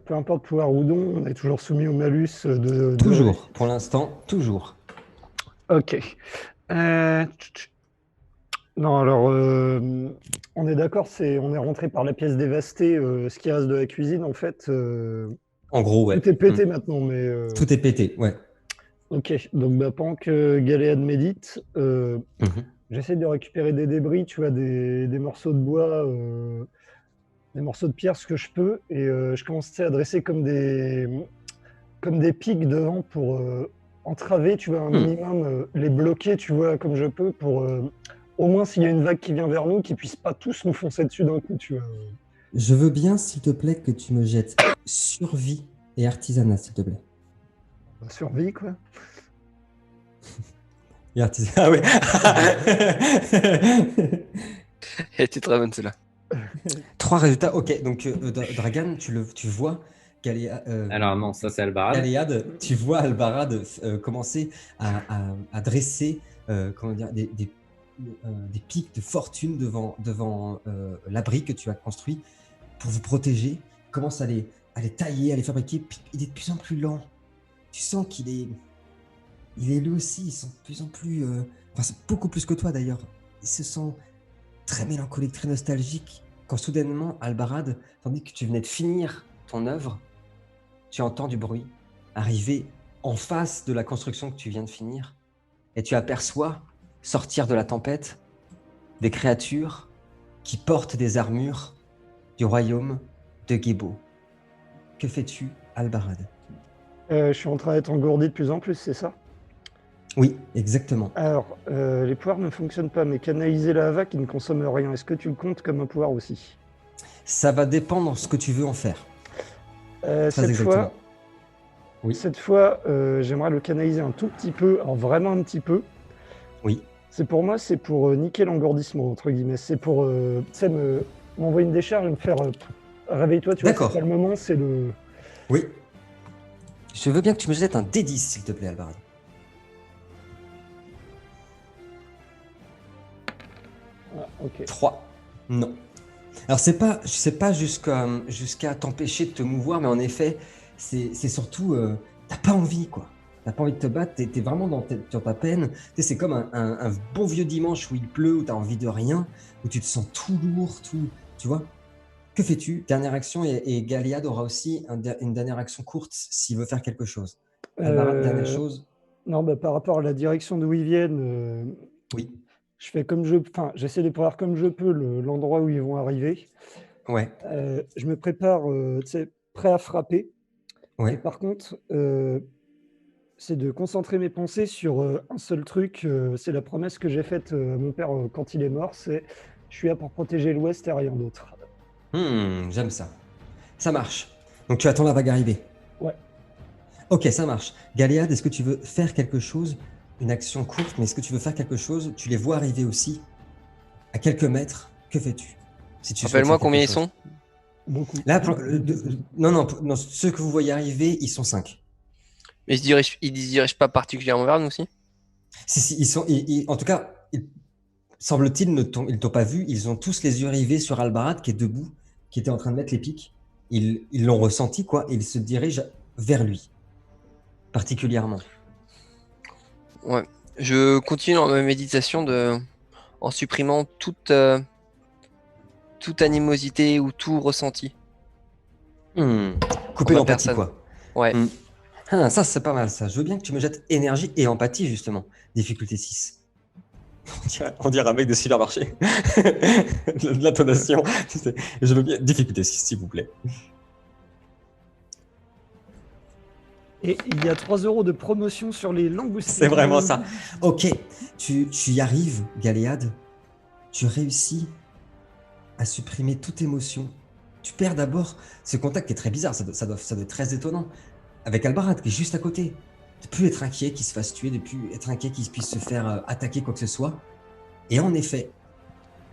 peu importe pouvoir ou non, on est toujours soumis au malus de... Toujours, pour l'instant, toujours. Ok. Non, alors, on est d'accord, on est rentré par la pièce dévastée, ce qui reste de la cuisine, en fait. En gros, ouais. Tout est pété maintenant, mais... Tout est pété, ouais. Ok, donc pendant que Galéade médite, Mhm. j'essaie de récupérer des débris, tu vois, des morceaux de bois, des morceaux de pierre, ce que je peux, et je commence à dresser comme des pics devant pour entraver, tu vois, un minimum, les bloquer, tu vois, comme je peux, pour au moins s'il y a une vague qui vient vers nous, qu'ils puissent pas tous nous foncer dessus d'un coup, tu vois. Je veux bien, s'il te plaît, que tu me jettes survie et artisanat, s'il te plaît. Survie, quoi. Et artisanat, ah ouais. Elle était très bonne celle-là. 3 résultats, ok. Donc, Dragan, tu vois Alors non, ça c'est Albarad. Galéade, tu vois Albarad commencer à dresser comment dire, des pics de fortune devant l'abri que tu as construit pour vous protéger. Il commence à les tailler, à les fabriquer. Puis il est de plus en plus lent. Tu sens qu'il est lui aussi, ils sont de plus en plus... enfin, c'est beaucoup plus que toi d'ailleurs. Il se sent très mélancolique, très nostalgique. Quand soudainement, Albarad, tandis que tu venais de finir ton œuvre, tu entends du bruit arriver en face de la construction que tu viens de finir, et tu aperçois sortir de la tempête des créatures qui portent des armures du royaume de Gebo. Que fais-tu, Albarad? Je suis en train d'être engourdi de plus en plus, c'est ça? Oui, exactement. Alors, les pouvoirs ne fonctionnent pas, mais canaliser la vague, il ne consomme rien. Est-ce que tu le comptes comme un pouvoir aussi? Ça va dépendre de ce que tu veux en faire. Cette fois, Oui. j'aimerais le canaliser un tout petit peu, alors vraiment un petit peu. Oui. C'est pour moi, c'est pour niquer l'engourdissement, entre guillemets. C'est pour m'envoyer une décharge et me faire réveille-toi, tu vois, D'accord. c'est pas le moment, c'est le... Oui. Je veux bien que tu me jettes un D10, s'il te plaît, Albarad. Ah, ok. 3. Non. Alors, c'est pas jusqu'à t'empêcher de te mouvoir, mais en effet, c'est surtout, t'as pas envie, quoi. T'as pas envie de te battre, t'es vraiment dans ta peine. Tu sais, c'est comme un bon vieux dimanche où il pleut, où t'as envie de rien, où tu te sens tout lourd, tout, tu vois. Que fais-tu? Dernière action, et Galéade aura aussi une dernière action courte s'il veut faire quelque chose. Albarad, dernière chose. Non, par rapport à la direction d'où ils viennent, Oui. je fais j'essaie de prévoir comme je peux l'endroit où ils vont arriver. Ouais. Je me prépare, tu sais, prêt à frapper. Ouais. Et par contre, c'est de concentrer mes pensées sur un seul truc. C'est la promesse que j'ai faite à mon père quand il est mort. C'est je suis là pour protéger l'Ouest et rien d'autre. J'aime ça. Ça marche. Donc tu attends la vague arriver. Ouais. Ok, ça marche. Galéade, est-ce que tu veux faire quelque chose? Une action courte, mais est-ce que tu veux faire quelque chose? Tu les vois arriver aussi. À quelques mètres, que fais-tu? Si tu Rappelle-moi souhaites faire combien ils quelque chose. sont. Beaucoup. Là, non, ceux que vous voyez arriver, ils sont 5. Mais ils se dirigent pas particulièrement vers nous aussi. Si, en tout cas, semble-t-il, ils t'ont pas vu. Ils ont tous les yeux rivés sur Albarad qui est debout, qui était en train de mettre les pics. Ils l'ont ressenti, quoi, et ils se dirigent vers lui, particulièrement. Ouais. Je continue dans ma méditation en supprimant toute animosité ou tout ressenti. Couper Ma l'empathie, personne. quoi. Ouais. Ah, ça, c'est pas mal, ça. Je veux bien que tu me jettes énergie et empathie, justement. Difficulté 6. On dirait un mec de Supermarché. De l'intonation. Je veux bien. Difficulté 6, s'il vous plaît. Et il y a 3 € de promotion sur les langoustines. C'est vraiment ça. Ok, tu y arrives, Galéade. Tu réussis à supprimer toute émotion. Tu perds d'abord ce contact qui est très bizarre. Ça doit être très étonnant. Avec Albarad qui est juste à côté. De plus être inquiet qu'il se fasse tuer, de plus être inquiet qu'il puisse se faire attaquer quoi que ce soit. Et en effet,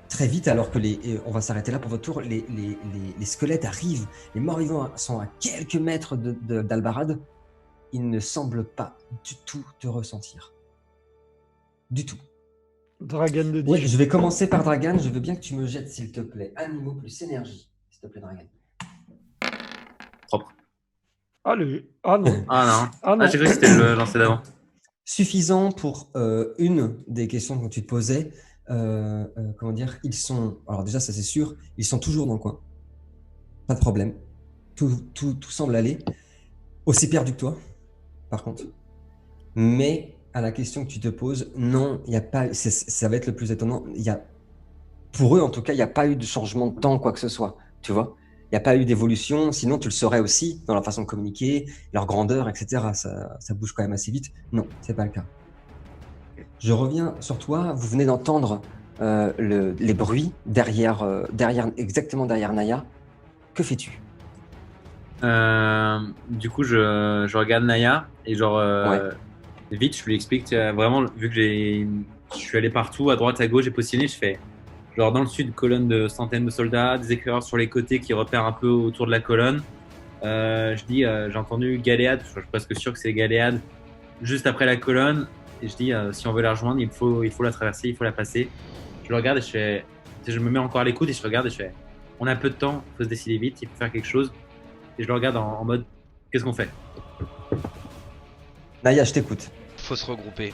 très vite, alors que on va s'arrêter là pour votre tour, les squelettes arrivent, les morts-vivants sont à quelques mètres d'Albarad. Ils ne semblent pas du tout te ressentir. Du tout. Dragan de 10. Ouais, je vais commencer par Dragan. Je veux bien que tu me jettes, s'il te plaît, animaux plus énergie. S'il te plaît, Dragan. Propre. Ah non. Ah non. Ah non. J'ai cru que c'était le lancer d'avant. Suffisant pour une des questions que tu te posais. Comment dire? Ils sont... Alors déjà, ça c'est sûr, ils sont toujours dans le coin. Pas de problème. Tout semble aller. Aussi perdu que toi, par contre. Mais à la question que tu te poses, non, il y a pas. Ça va être le plus étonnant. Pour eux, en tout cas, il n'y a pas eu de changement de temps, quoi que ce soit. Tu vois? Il n'y a pas eu d'évolution. Sinon, tu le saurais aussi dans leur façon de communiquer, leur grandeur, etc. Ça bouge quand même assez vite. Non, c'est pas le cas. Je reviens sur toi. Vous venez d'entendre les bruits exactement derrière Naya. Que fais-tu? Du coup, je regarde Naya et vite, je lui explique, tu vois, vraiment, vu que je suis allé partout, à droite, à gauche, j'ai positionné, je fais, genre dans le sud, colonne de centaines de soldats, des éclaireurs sur les côtés qui repèrent un peu autour de la colonne. Je dis, j'ai entendu Galéade, je suis presque sûr que c'est Galéade, juste après la colonne. Et je dis, si on veut la rejoindre, il faut la traverser, il faut la passer. Je le regarde et je me mets encore à l'écoute et je regarde et je fais, on a peu de temps, il faut se décider vite, il faut faire quelque chose. Et je le regarde en mode, qu'est-ce qu'on fait? Naya, je t'écoute. Faut se regrouper.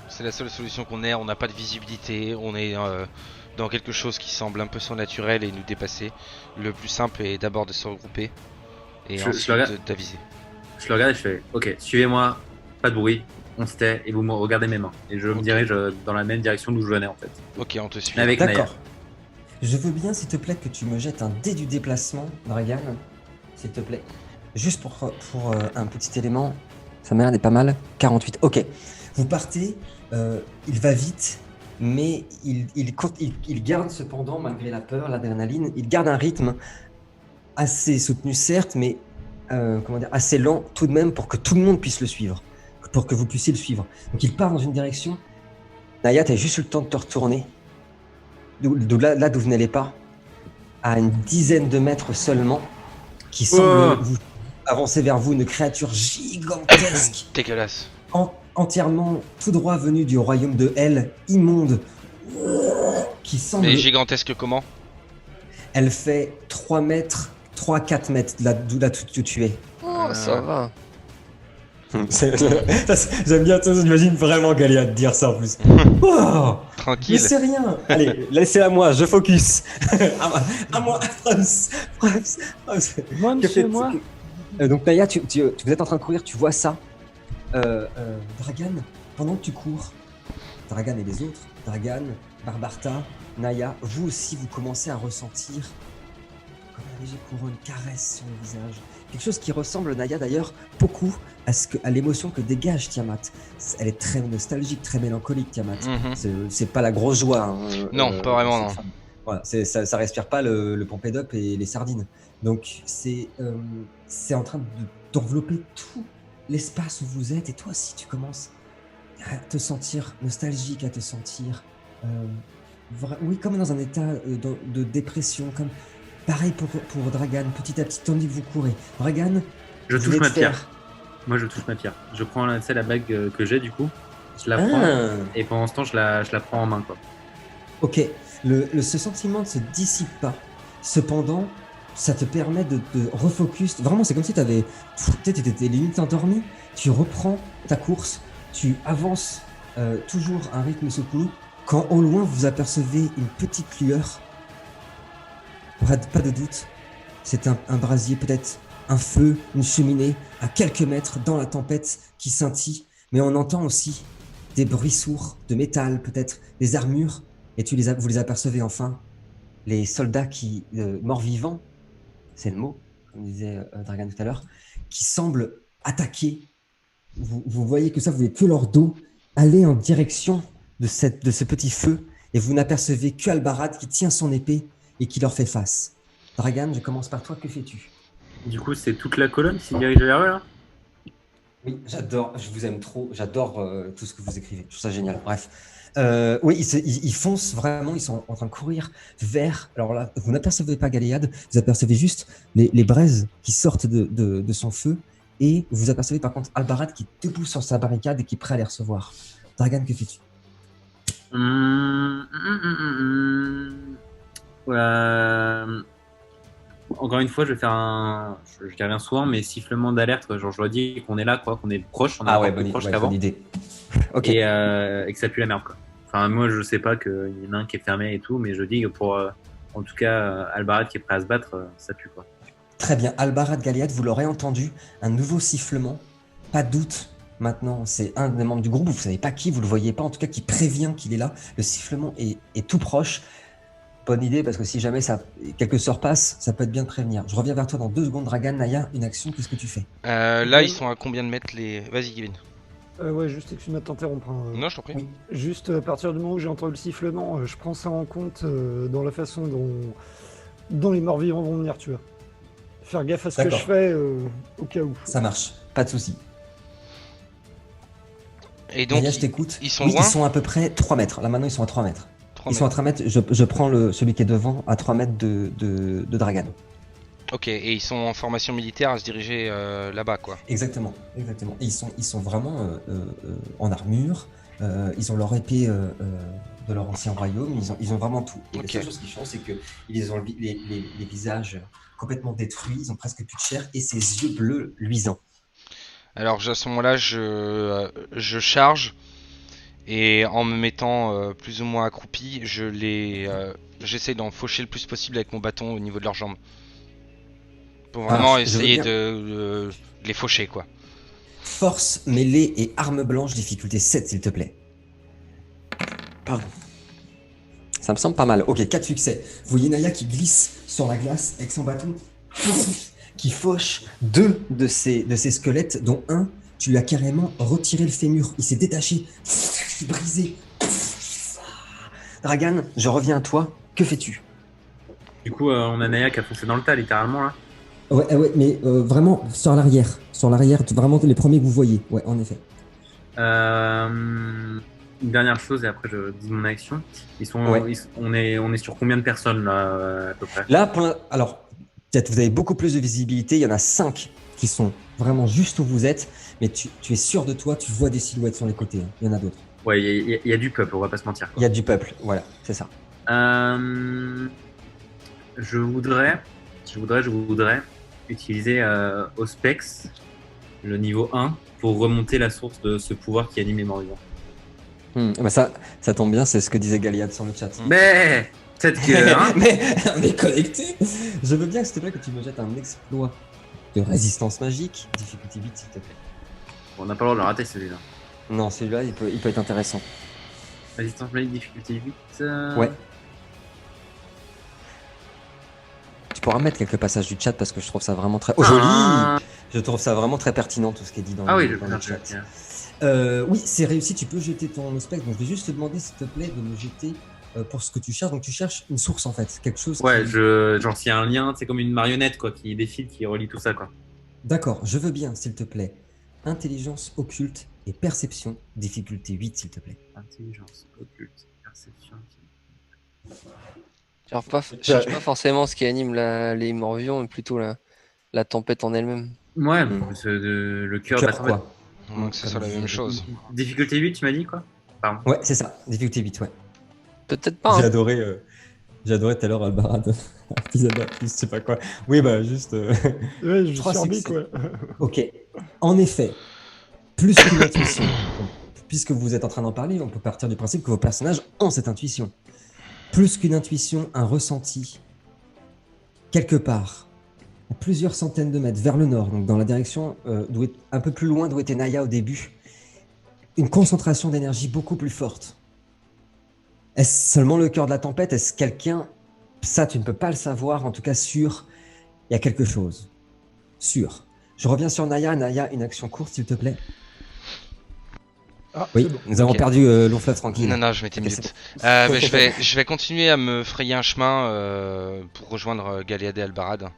C'est la seule solution qu'on ait. On n'a pas de visibilité. On est dans quelque chose qui semble un peu surnaturel et nous dépasser. Le plus simple est d'abord de se regrouper et ensuite d'aviser. Je le regarde et je fais, ok, suivez-moi, pas de bruit, on se tait et vous me regardez mes mains. Et je me dirige dans la même direction d'où je venais en fait. Ok, on te suit. Avec Naya. D'accord. Je veux bien, s'il te plaît, que tu me jettes un dé du déplacement, Dragan. S'il te plaît. Juste pour un petit élément. Ça m'a l'air d'être pas mal. 48. Ok. Vous partez. Il va vite, mais il garde cependant, malgré la peur, l'adrénaline, il garde un rythme assez soutenu, certes, mais assez lent tout de même pour que tout le monde puisse le suivre. Pour que vous puissiez le suivre. Donc il part dans une direction. Naya, tu as juste eu le temps de te retourner. Là d'où venaient les pas, à une dizaine de mètres seulement, qui semble avancer vers vous, une créature gigantesque, dégueulasse, entièrement tout droit venue du royaume de Hell, immonde, qui semble... Mais gigantesque comment? Elle fait 3 mètres, 3-4 mètres d'où tu es. Oh, ça va. J'aime bien, j'imagine vraiment Galéade dire ça en plus. Oh, tranquille. Mais c'est rien. Allez, laissez à moi, je focus. à moi, moi. Donc Naya, vous êtes en train de courir, tu vois ça. Dragan, pendant que tu cours, Dragan et les autres, Dragan, Barbarta, Naya, vous aussi, vous commencez à ressentir comme un léger couronne caresse sur le visage. Quelque chose qui ressemble, Naya d'ailleurs, beaucoup à l'émotion que dégage Tiamat. Elle est très nostalgique, très mélancolique, Tiamat. C'est pas la grosse joie. Hein, non, pas vraiment, non. Voilà, ça respire pas le pompédop et les sardines. Donc c'est en train d'envelopper tout l'espace où vous êtes. Et toi aussi, tu commences à te sentir nostalgique, à te sentir... oui, comme dans un état de dépression, comme... Pareil pour Dragan, petit à petit, tandis que vous courez. Dragan, je touche ma pierre. Moi, je touche ma pierre. Je prends la bague que j'ai, du coup. Je la prends. Et pendant ce temps, je la prends en main, quoi. Ok. Ce sentiment ne se dissipe pas. Cependant, ça te permet de refocus. Vraiment, c'est comme si tu étais limite endormi. Tu reprends ta course. Tu avances toujours à un rythme soutenu. Quand au loin, vous apercevez une petite lueur. Pas de doute, c'est un brasier, peut-être un feu, une cheminée, à quelques mètres dans la tempête qui scintille. Mais on entend aussi des bruits sourds de métal, peut-être des armures. Et vous les apercevez enfin, les soldats morts-vivants, c'est le mot, comme disait Dragan tout à l'heure, qui semblent attaquer. Vous voyez que ça, vous voyez que leur dos aller en direction de ce petit feu. Et vous n'apercevez que Albarad qui tient son épée et qui leur fait face. Dragan, je commence par toi, que fais-tu? Du coup, c'est toute la colonne qui s'est dirigée vers eux, là? Oui, j'adore, je vous aime trop, j'adore tout ce que vous écrivez, je trouve ça génial. Bref, oui, ils foncent vraiment, ils sont en train de courir vers... Alors là, vous n'apercevez pas Galéade, vous apercevez juste les braises qui sortent de son feu, et vous apercevez par contre Albarad qui est debout sur sa barricade et qui est prêt à les recevoir. Dragan, que fais-tu? Encore une fois, je vais faire je dis rien souvent, mais sifflement d'alerte, quoi. Genre je leur dis qu'on est là, quoi, qu'on est proche, on est plus proche qu'avant. Bonne idée. Ok. Et que ça pue la merde, quoi. Enfin, moi je sais pas qu'il y en a un qui est fermé et tout, mais je dis que pour en tout cas Albarad qui est prêt à se battre, ça pue, quoi. Très bien, Albarad, Galéade, vous l'aurez entendu, un nouveau sifflement, pas de doute, maintenant, c'est un des membres du groupe, vous savez pas qui, vous le voyez pas, en tout cas qui prévient qu'il est là. Le sifflement est tout proche. Bonne idée, parce que si jamais quelque sort passe, ça peut être bien de prévenir. Je reviens vers toi dans 2 secondes, Dragan. Naya, une action, qu'est-ce que tu fais? Là, ils sont à combien de mètres les... Vas-y, Kevin. Ouais, juste excuse-moi de t'interrompre. Non, je t'en prie. Oui. Juste à partir du moment où j'ai entendu le sifflement, je prends ça en compte dans la façon dont les morts-vivants vont venir, tu vois. Faire gaffe à ce que D'accord. je fais au cas où. Ça marche, pas de souci. Et donc, Naya, je t'écoute. ils sont Oui, loin ils sont à peu près 3 mètres. Là, maintenant, ils sont à 3 mètres. 3 Ils sont à mètres. 3 mètres. Je prends celui qui est devant à 3 mètres de Dragan. Ok, et ils sont en formation militaire à se diriger là-bas, quoi. Exactement, exactement. Et ils sont vraiment en armure. Ils ont leur épée de leur ancien royaume. Ils ont vraiment tout. Et Ok. la seule chose qui change, c'est qu'ils ont les visages complètement détruits. Ils ont presque plus de chair et ces yeux bleus luisants. Alors, à ce moment-là, je charge, et en me mettant plus ou moins accroupi, j'essaie d'en faucher le plus possible avec mon bâton au niveau de leurs jambes. Pour vraiment je veux essayer bien. de les faucher, quoi. Force, mêlée et arme blanche, difficulté 7, s'il te plaît. Pardon. Ça me semble pas mal. Ok, 4 succès. Vous voyez Naya qui glisse sur la glace avec son bâton, qui fauche 2 de ces squelettes, dont un, tu lui as carrément retiré le fémur. Il s'est détaché, brisé. Dragan, je reviens à toi. Que fais-tu? Du coup, on a Naya qui a foncé dans le tas, littéralement, là. Ouais, mais vraiment sur l'arrière. Sur l'arrière, vraiment les premiers que vous voyez. Ouais, en effet. Une dernière chose, et après je dis mon action. Ouais. On est sur combien de personnes, là, à peu près? Là, alors, peut-être vous avez beaucoup plus de visibilité. Il y en a 5 qui sont vraiment juste où vous êtes. Mais tu es sûr de toi, tu vois des silhouettes sur les côtés. Hein. Il y en a d'autres. Ouais, il y a du peuple, on va pas se mentir. Il y a du peuple, voilà, c'est ça. Je voudrais utiliser Auspex, le niveau 1, pour remonter la source de ce pouvoir qui anime les morts-vivants. Bah ça tombe bien, c'est ce que disait Galiad sur le chat. Mais peut-être que. Hein, Mais on est connectés. Je veux bien, s'il te plaît, que tu me jettes un exploit de résistance magique. Difficulté 8, s'il te plaît. on n'a pas le droit de le rater celui-là. Non, celui-là, il peut être intéressant. Résistance magique, difficulté 8. Ouais. Tu pourras mettre quelques passages du chat parce que je trouve ça vraiment très... Oh, joli. Je trouve ça vraiment très pertinent, tout ce qui est dit dans Ah le, oui, je dans peux le faire chat. Oui, c'est réussi, tu peux jeter ton spectre. Donc, je vais juste te demander, s'il te plaît, de me jeter pour ce que tu cherches. Donc, tu cherches une source, en fait. Quelque chose Ouais, qui... genre s'il y a un lien, c'est comme une marionnette, quoi, qui défile, qui relie tout ça, quoi. D'accord, je veux bien, s'il te plaît. Intelligence occulte et perception, difficulté 8, s'il te plaît. Intelligence occulte, perception. Je cherche pas forcément ce qui anime les morts-vivants, mais plutôt la tempête en elle-même. Ouais, Mm. le cœur de la Cœur, tempête. quoi. Donc c'est ça la même chose. Difficulté 8, tu m'as dit, quoi? Pardon. Ouais, c'est ça, difficulté 8, ouais. Peut-être pas. J'ai Hein. adoré tout à l'heure Albarad. Je sais pas quoi. Oui, bah juste. Ouais, je 3 suis succès. quoi. Ok. En effet, plus qu'une intuition. Puisque vous êtes en train d'en parler, on peut partir du principe que vos personnages ont cette intuition. Plus qu'une intuition, un ressenti. Quelque part, à plusieurs centaines de mètres vers le nord, donc dans la direction un peu plus loin d'où était Naya au début, une concentration d'énergie beaucoup plus forte. Est-ce seulement le cœur de la tempête? Est-ce quelqu'un... Ça, tu ne peux pas le savoir, en tout cas sûr, il y a quelque chose. Sûr. Je reviens sur Naya. Naya, une action courte, s'il te plaît. Ah, Oui, c'est bon. nous avons Ok. perdu long fleuve tranquille. Non, je m'étais Ok, mute. c'est Mais je vais continuer à me frayer un chemin pour rejoindre Galiad et Albarad. En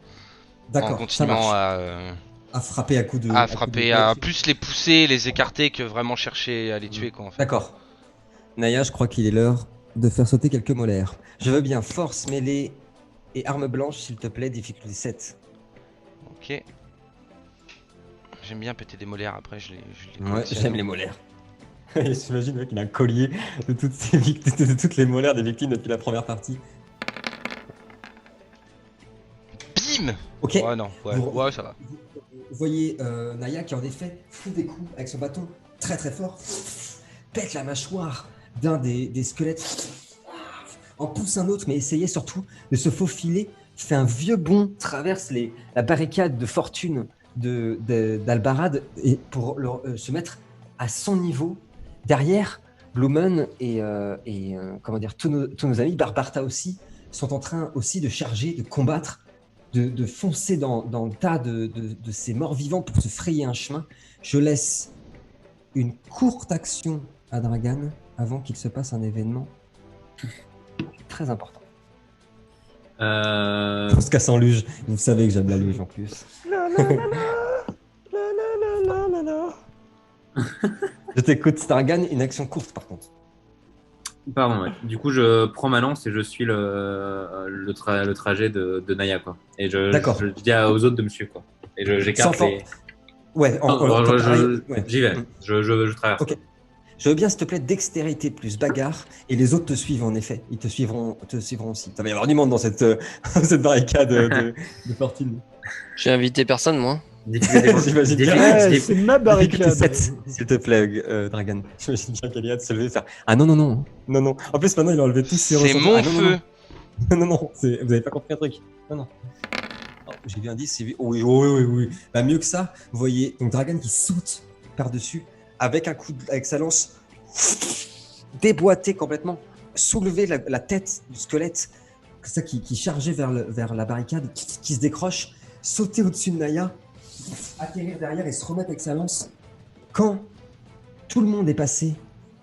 D'accord, ça continuant marche. À frapper à coups de... à coups de frapper, à pied. plus les pousser, les écarter que vraiment chercher à les tuer, quoi, en fait. D'accord. Naya, je crois qu'il est l'heure de faire sauter quelques molaires. Je veux bien force mêlée et arme blanche, s'il te plaît, difficulté 7. Ok. J'aime bien péter des molaires après, je les Ouais, collectionne. j'aime les molaires. J'imagine mec, il a un collier de toutes les molaires des victimes depuis la première partie. Bim. Ok. Ouais, non, Vous- ouais, ça va. Vous voyez Naya qui en effet fout des coups avec son bâton très très fort, pète la mâchoire d'un des squelettes, en pousse un autre, mais essayait surtout de se faufiler, fait un vieux bond, traverse la barricade de fortune d'Albarad et pour se mettre à son niveau. Derrière, Blumen et tous nos amis, Barbarta aussi, sont en train aussi de charger, de combattre, de foncer dans le tas de ces morts vivants pour se frayer un chemin. Je laisse une courte action à Dragan avant qu'il se passe un événement très important. On se casse en luge. Vous savez que j'aime la luge en plus. Je t'écoute, Dragan, une action courte par contre. Pardon, ouais. Du coup, je prends ma lance et je suis le trajet de Naya, quoi. Et D'accord. je dis aux autres de me suivre, quoi. Et j'écarte Sans les... Ouais, ouais. J'y vais, je traverse. Ok. Je veux bien, s'il te plaît, dextérité plus bagarre, et les autres te suivent en effet. Ils te suivront aussi. Ça va y avoir du monde dans cette barricade de fortune. J'ai invité personne, moi. J'imagine bien. Ouais, c'est ma barricade. 7, s'il te plaît, Dragan. J'imagine bien Galiad se lever et faire « Ah non. En plus, maintenant, il a enlevé tous ses C'est ressentiments. mon Ah, feu. Non. Vous avez pas compris un truc. Non. Oh, j'ai vu un 10, c'est... Oui. Bah, mieux que ça, vous voyez donc Dragan qui saute par-dessus avec avec sa lance déboîté complètement, soulever la tête du squelette ça qui chargeait vers la barricade, qui se décroche, sauter au-dessus de Naya, atterrir derrière et se remettre avec sa lance. Quand tout le monde est passé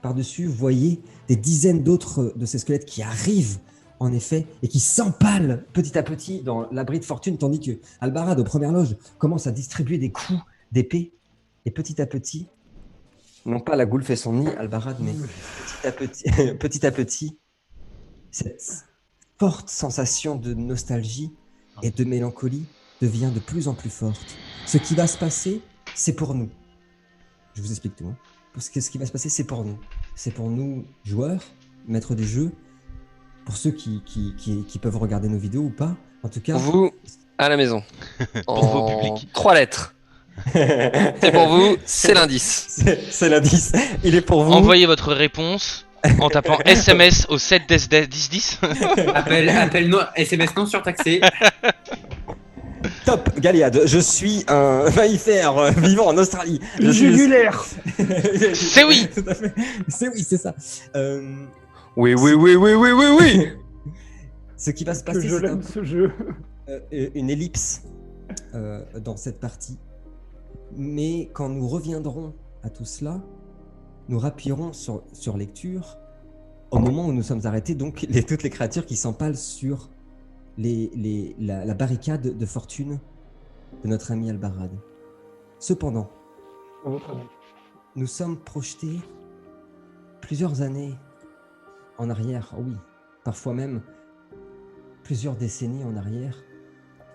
par-dessus, vous voyez des dizaines d'autres de ces squelettes qui arrivent en effet et qui s'empalent petit à petit dans l'abri de fortune, tandis que Albarad, aux premières loges, commence à distribuer des coups d'épée et petit à petit, non pas la goule fait son nid, Albarad, mais petit à petit, cette forte sensation de nostalgie et de mélancolie devient de plus en plus forte. Ce qui va se passer, c'est pour nous. Je vous explique tout. Parce que ce qui va se passer, c'est pour nous. C'est pour nous, joueurs, maîtres du jeu, pour ceux qui peuvent regarder nos vidéos ou pas. En tout cas, Pour vous, à la maison. Pour vos publics. 3 lettres. C'est pour vous, c'est l'indice. C'est l'indice. Il est pour vous. Envoyez votre réponse en tapant SMS au 7 10 10. Appel non, SMS non surtaxé. Top, Galiad, je suis un mammifère vivant en Australie. Jugulaire. C'est oui. Tout à fait. C'est oui, c'est ça. Oui. Ce qui va se Que passer, je c'est l'aime ce jeu. une ellipse dans cette partie. Mais quand nous reviendrons à tout cela, nous rappuierons sur lecture au moment où nous sommes arrêtés, donc toutes les créatures qui s'empalent sur la barricade de fortune de notre ami Albarad. Cependant, nous sommes projetés plusieurs années en arrière, oui, parfois même plusieurs décennies en arrière,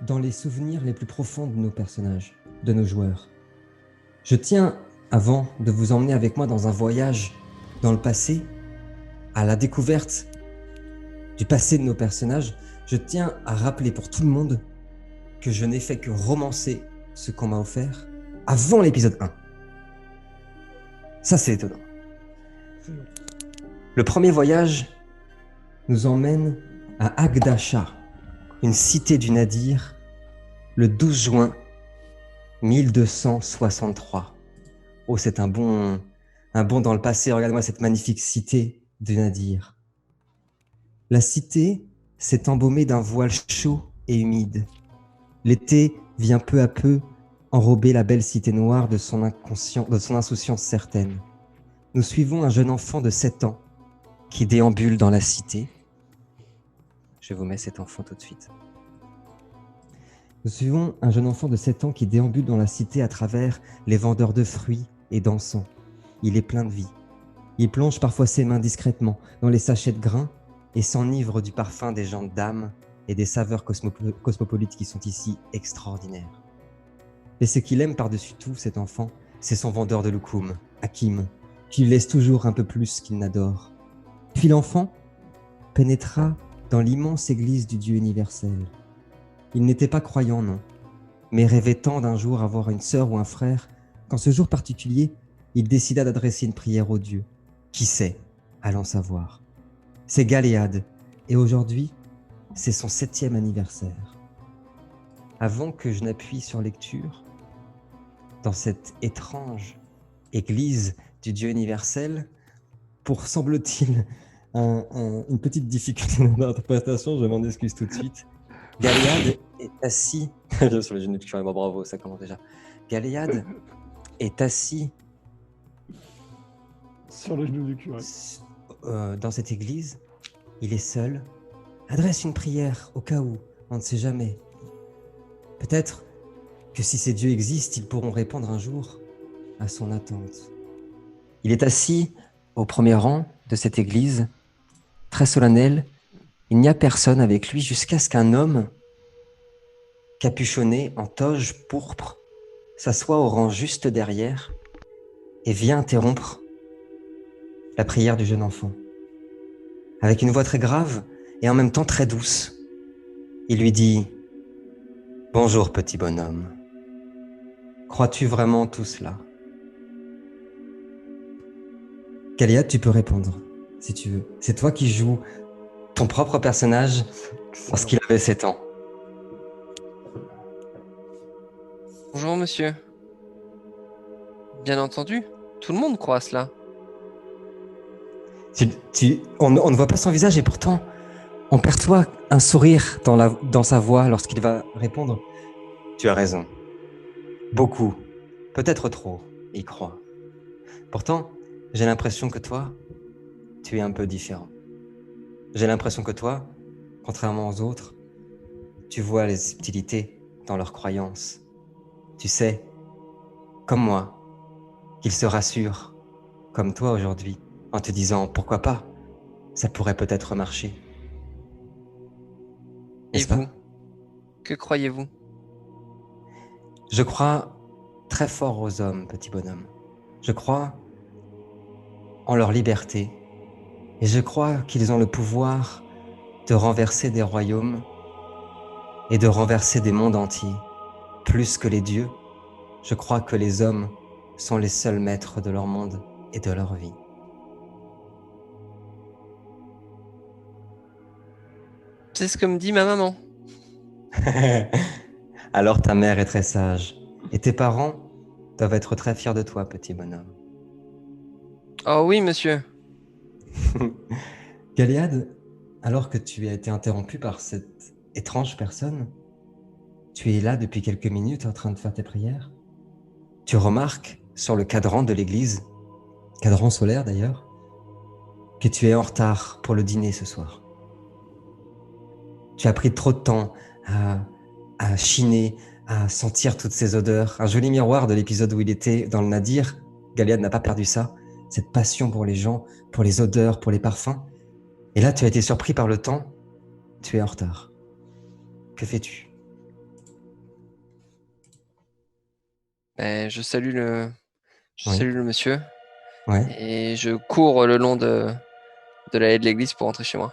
dans les souvenirs les plus profonds de nos personnages, de nos joueurs. Je tiens, avant de vous emmener avec moi dans un voyage dans le passé, à la découverte du passé de nos personnages, je tiens à rappeler pour tout le monde que je n'ai fait que romancer ce qu'on m'a offert avant l'épisode 1. Ça, c'est étonnant. Le premier voyage nous emmène à Agdasha, une cité du Nadir, le 12 juin 1263. Oh, c'est un bond dans le passé. Regarde-moi cette magnifique cité du Nadir. La cité s'est embaumée d'un voile chaud et humide. L'été vient peu à peu enrober la belle cité noire de son insouciance certaine. Nous suivons un jeune enfant de 7 ans qui déambule dans la cité. Je vous mets cet enfant tout de suite. Nous suivons un jeune enfant de 7 ans qui déambule dans la cité à travers les vendeurs de fruits et d'encens. Il est plein de vie. Il plonge parfois ses mains discrètement dans les sachets de grains et s'enivre du parfum des gens d'âme et des saveurs cosmopolites qui sont ici extraordinaires. Et ce qu'il aime par-dessus tout, cet enfant, c'est son vendeur de loukoum, Hakim, qui lui laisse toujours un peu plus qu'il n'adore. Puis l'enfant pénétra dans l'immense église du Dieu universel. Il n'était pas croyant, non, mais rêvait tant d'un jour avoir une sœur ou un frère, qu'en ce jour particulier, il décida d'adresser une prière au Dieu. Qui sait, allons savoir. C'est Galéade, et aujourd'hui, c'est son 7e anniversaire. Avant que je n'appuie sur lecture, dans cette étrange église du Dieu universel, pour, semble-t-il, une petite difficulté d'interprétation, je m'en excuse tout de suite. Galéade est assis... sur les genoux de curé, bravo, ça commence déjà. Galéade est assis Sur le genou du curé. dans cette église. Il est seul. Adresse une prière au cas où, on ne sait jamais. Peut-être que si ces dieux existent, ils pourront répondre un jour à son attente. Il est assis au premier rang de cette église, très solennel. Il n'y a personne avec lui jusqu'à ce qu'un homme capuchonné en toge pourpre s'assoit au rang juste derrière et vient interrompre la prière du jeune enfant. Avec une voix très grave et en même temps très douce, il lui dit « Bonjour petit bonhomme, crois-tu vraiment tout cela ?» Galéade, tu peux répondre, si tu veux. C'est toi qui joues ton propre personnage lorsqu'il avait 7 ans. Bonjour monsieur. Bien entendu, tout le monde croit à cela. On ne voit pas son visage et pourtant, on perçoit un sourire dans sa voix lorsqu'il va répondre. Tu as raison. Beaucoup, peut-être trop, y croient. Pourtant, j'ai l'impression que toi, tu es un peu différent. J'ai l'impression que toi, contrairement aux autres, tu vois les subtilités dans leurs croyances. Tu sais, comme moi, qu'ils se rassurent, comme toi aujourd'hui, en te disant pourquoi pas, ça pourrait peut-être marcher. Et N'est-ce pas? vous? Que croyez-vous? Je crois très fort aux hommes, petit bonhomme. Je crois en leur liberté et je crois qu'ils ont le pouvoir de renverser des royaumes et de renverser des mondes entiers. Plus que les dieux, je crois que les hommes sont les seuls maîtres de leur monde et de leur vie. C'est ce que me dit ma maman. Alors ta mère est très sage et tes parents doivent être très fiers de toi, petit bonhomme. Oh oui, monsieur. Galéade, alors que tu as été interrompu par cette étrange personne, tu es là depuis quelques minutes en train de faire tes prières. Tu remarques sur le cadran de l'église, cadran solaire d'ailleurs, que tu es en retard pour le dîner ce soir. Tu as pris trop de temps à chiner, à sentir toutes ces odeurs. Un joli miroir de l'épisode où il était dans le Nadir. Galéade n'a pas perdu ça, cette passion pour les gens, pour les odeurs, pour les parfums. Et là, tu as été surpris par le temps. Tu es en retard. Que fais-tu? Je salue le Oui. salue le monsieur Ouais. et je cours le long de l'allée de l'église pour rentrer chez moi.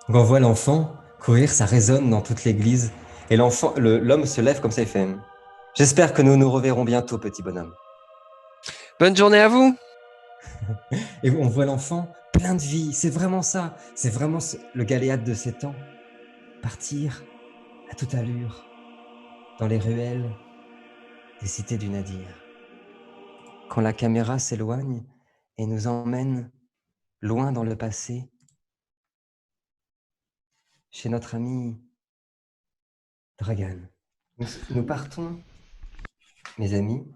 Donc on voit l'enfant courir, ça résonne dans toute l'église. Et l'homme se lève comme ça et fait « J'espère que nous nous reverrons bientôt, petit bonhomme. » Bonne journée à vous! Et on voit l'enfant plein de vie. C'est vraiment ça. C'est vraiment le Galéade de 7 ans. Partir à toute allure dans les ruelles des cités du Nadir. Quand la caméra s'éloigne et nous emmène loin dans le passé, chez notre ami Dragan. Nous partons, mes amis,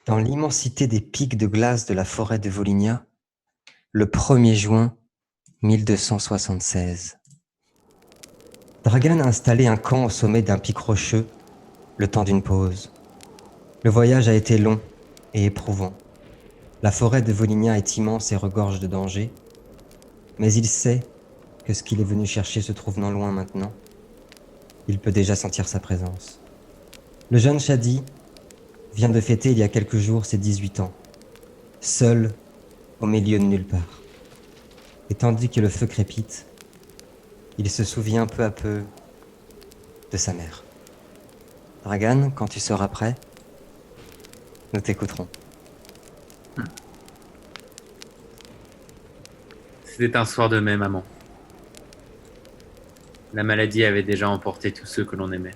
dans l'immensité des pics de glace de la forêt de Volinia, le 1er juin 1276. Dragan a installé un camp au sommet d'un pic rocheux, le temps d'une pause. Le voyage a été long et éprouvant. La forêt de Volinia est immense et regorge de dangers, mais il sait que ce qu'il est venu chercher se trouve non loin maintenant. Il peut déjà sentir sa présence. Le jeune Shadi vient de fêter il y a quelques jours ses 18 ans, seul au milieu de nulle part. Et tandis que le feu crépite, il se souvient peu à peu de sa mère. Dragan, quand tu seras prêt, nous t'écouterons. C'était un soir de mai, maman. La maladie avait déjà emporté tous ceux que l'on aimait.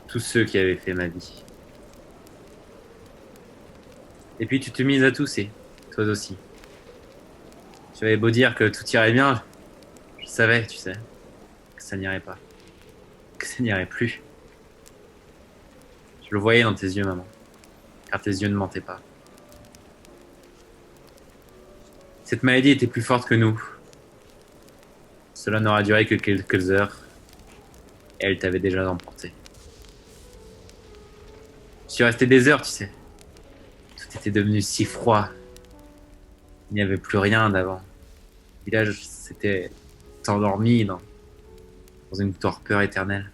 Tous ceux qui avaient fait ma vie. Et puis tu te mises à tousser, toi aussi. Tu avais beau dire que tout irait bien, je savais, tu sais, que ça n'irait pas, que ça n'irait plus. Je le voyais dans tes yeux, maman, car tes yeux ne mentaient pas. Cette maladie était plus forte que nous. Cela n'aura duré que quelques heures, et elle t'avait déjà emporté. Je suis resté des heures, tu sais. Tout était devenu si froid. Il n'y avait plus rien d'avant. Le village s'était endormi dans une torpeur éternelle.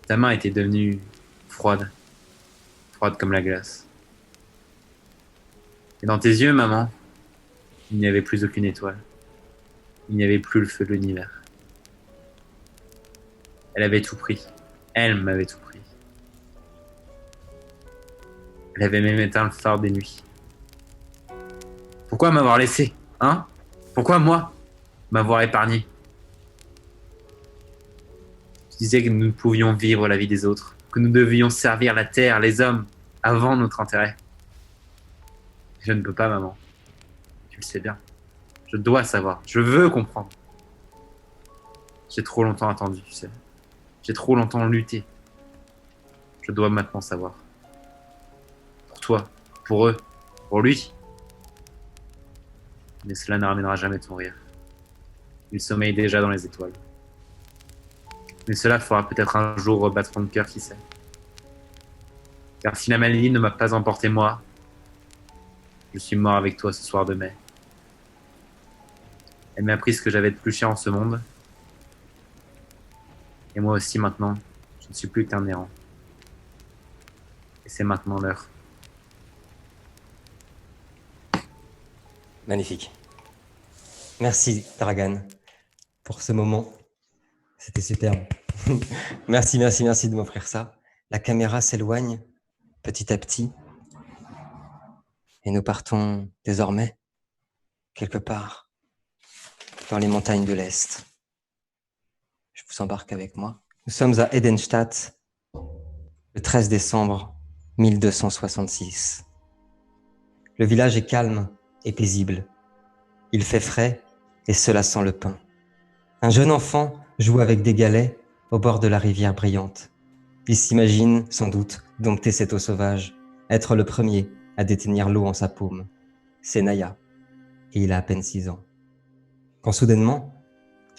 Ta main était devenue froide, froide comme la glace. Et dans tes yeux, maman, il n'y avait plus aucune étoile. Il n'y avait plus le feu de l'univers. Elle avait tout pris. Elle m'avait tout pris. Elle avait même éteint le phare des nuits. Pourquoi m'avoir laissé, hein? Pourquoi moi m'avoir épargné? Je disais que nous pouvions vivre la vie des autres, que nous devions servir la terre, les hommes, avant notre intérêt. Je ne peux pas, maman. Tu le sais bien. Je dois savoir. Je veux comprendre. J'ai trop longtemps attendu, tu sais. J'ai trop longtemps lutté. Je dois maintenant savoir. Pour toi, pour eux, pour lui. Mais cela ne ramènera jamais ton rire. Il sommeille déjà dans les étoiles. Mais cela fera peut-être un jour rebattre ton cœur, qui sait. Car si la maladie ne m'a pas emporté moi, je suis mort avec toi ce soir de mai. Elle m'a appris ce que j'avais de plus cher en ce monde. Et moi aussi maintenant, je ne suis plus qu'un errant. Et c'est maintenant l'heure. Magnifique. Merci, Dragan, pour ce moment. C'était superbe. Merci de m'offrir ça. La caméra s'éloigne petit à petit. Et nous partons désormais quelque part dans les montagnes de l'Est. Je vous embarque avec moi. Nous sommes à Edenstadt, le 13 décembre 1266. Le village est calme et paisible. Il fait frais et cela sent le pain. Un jeune enfant joue avec des galets au bord de la rivière brillante. Il s'imagine, sans doute, dompter cette eau sauvage, être le premier à détenir l'eau en sa paume. C'est Naya, et il a à peine 6 ans. Quand soudainement,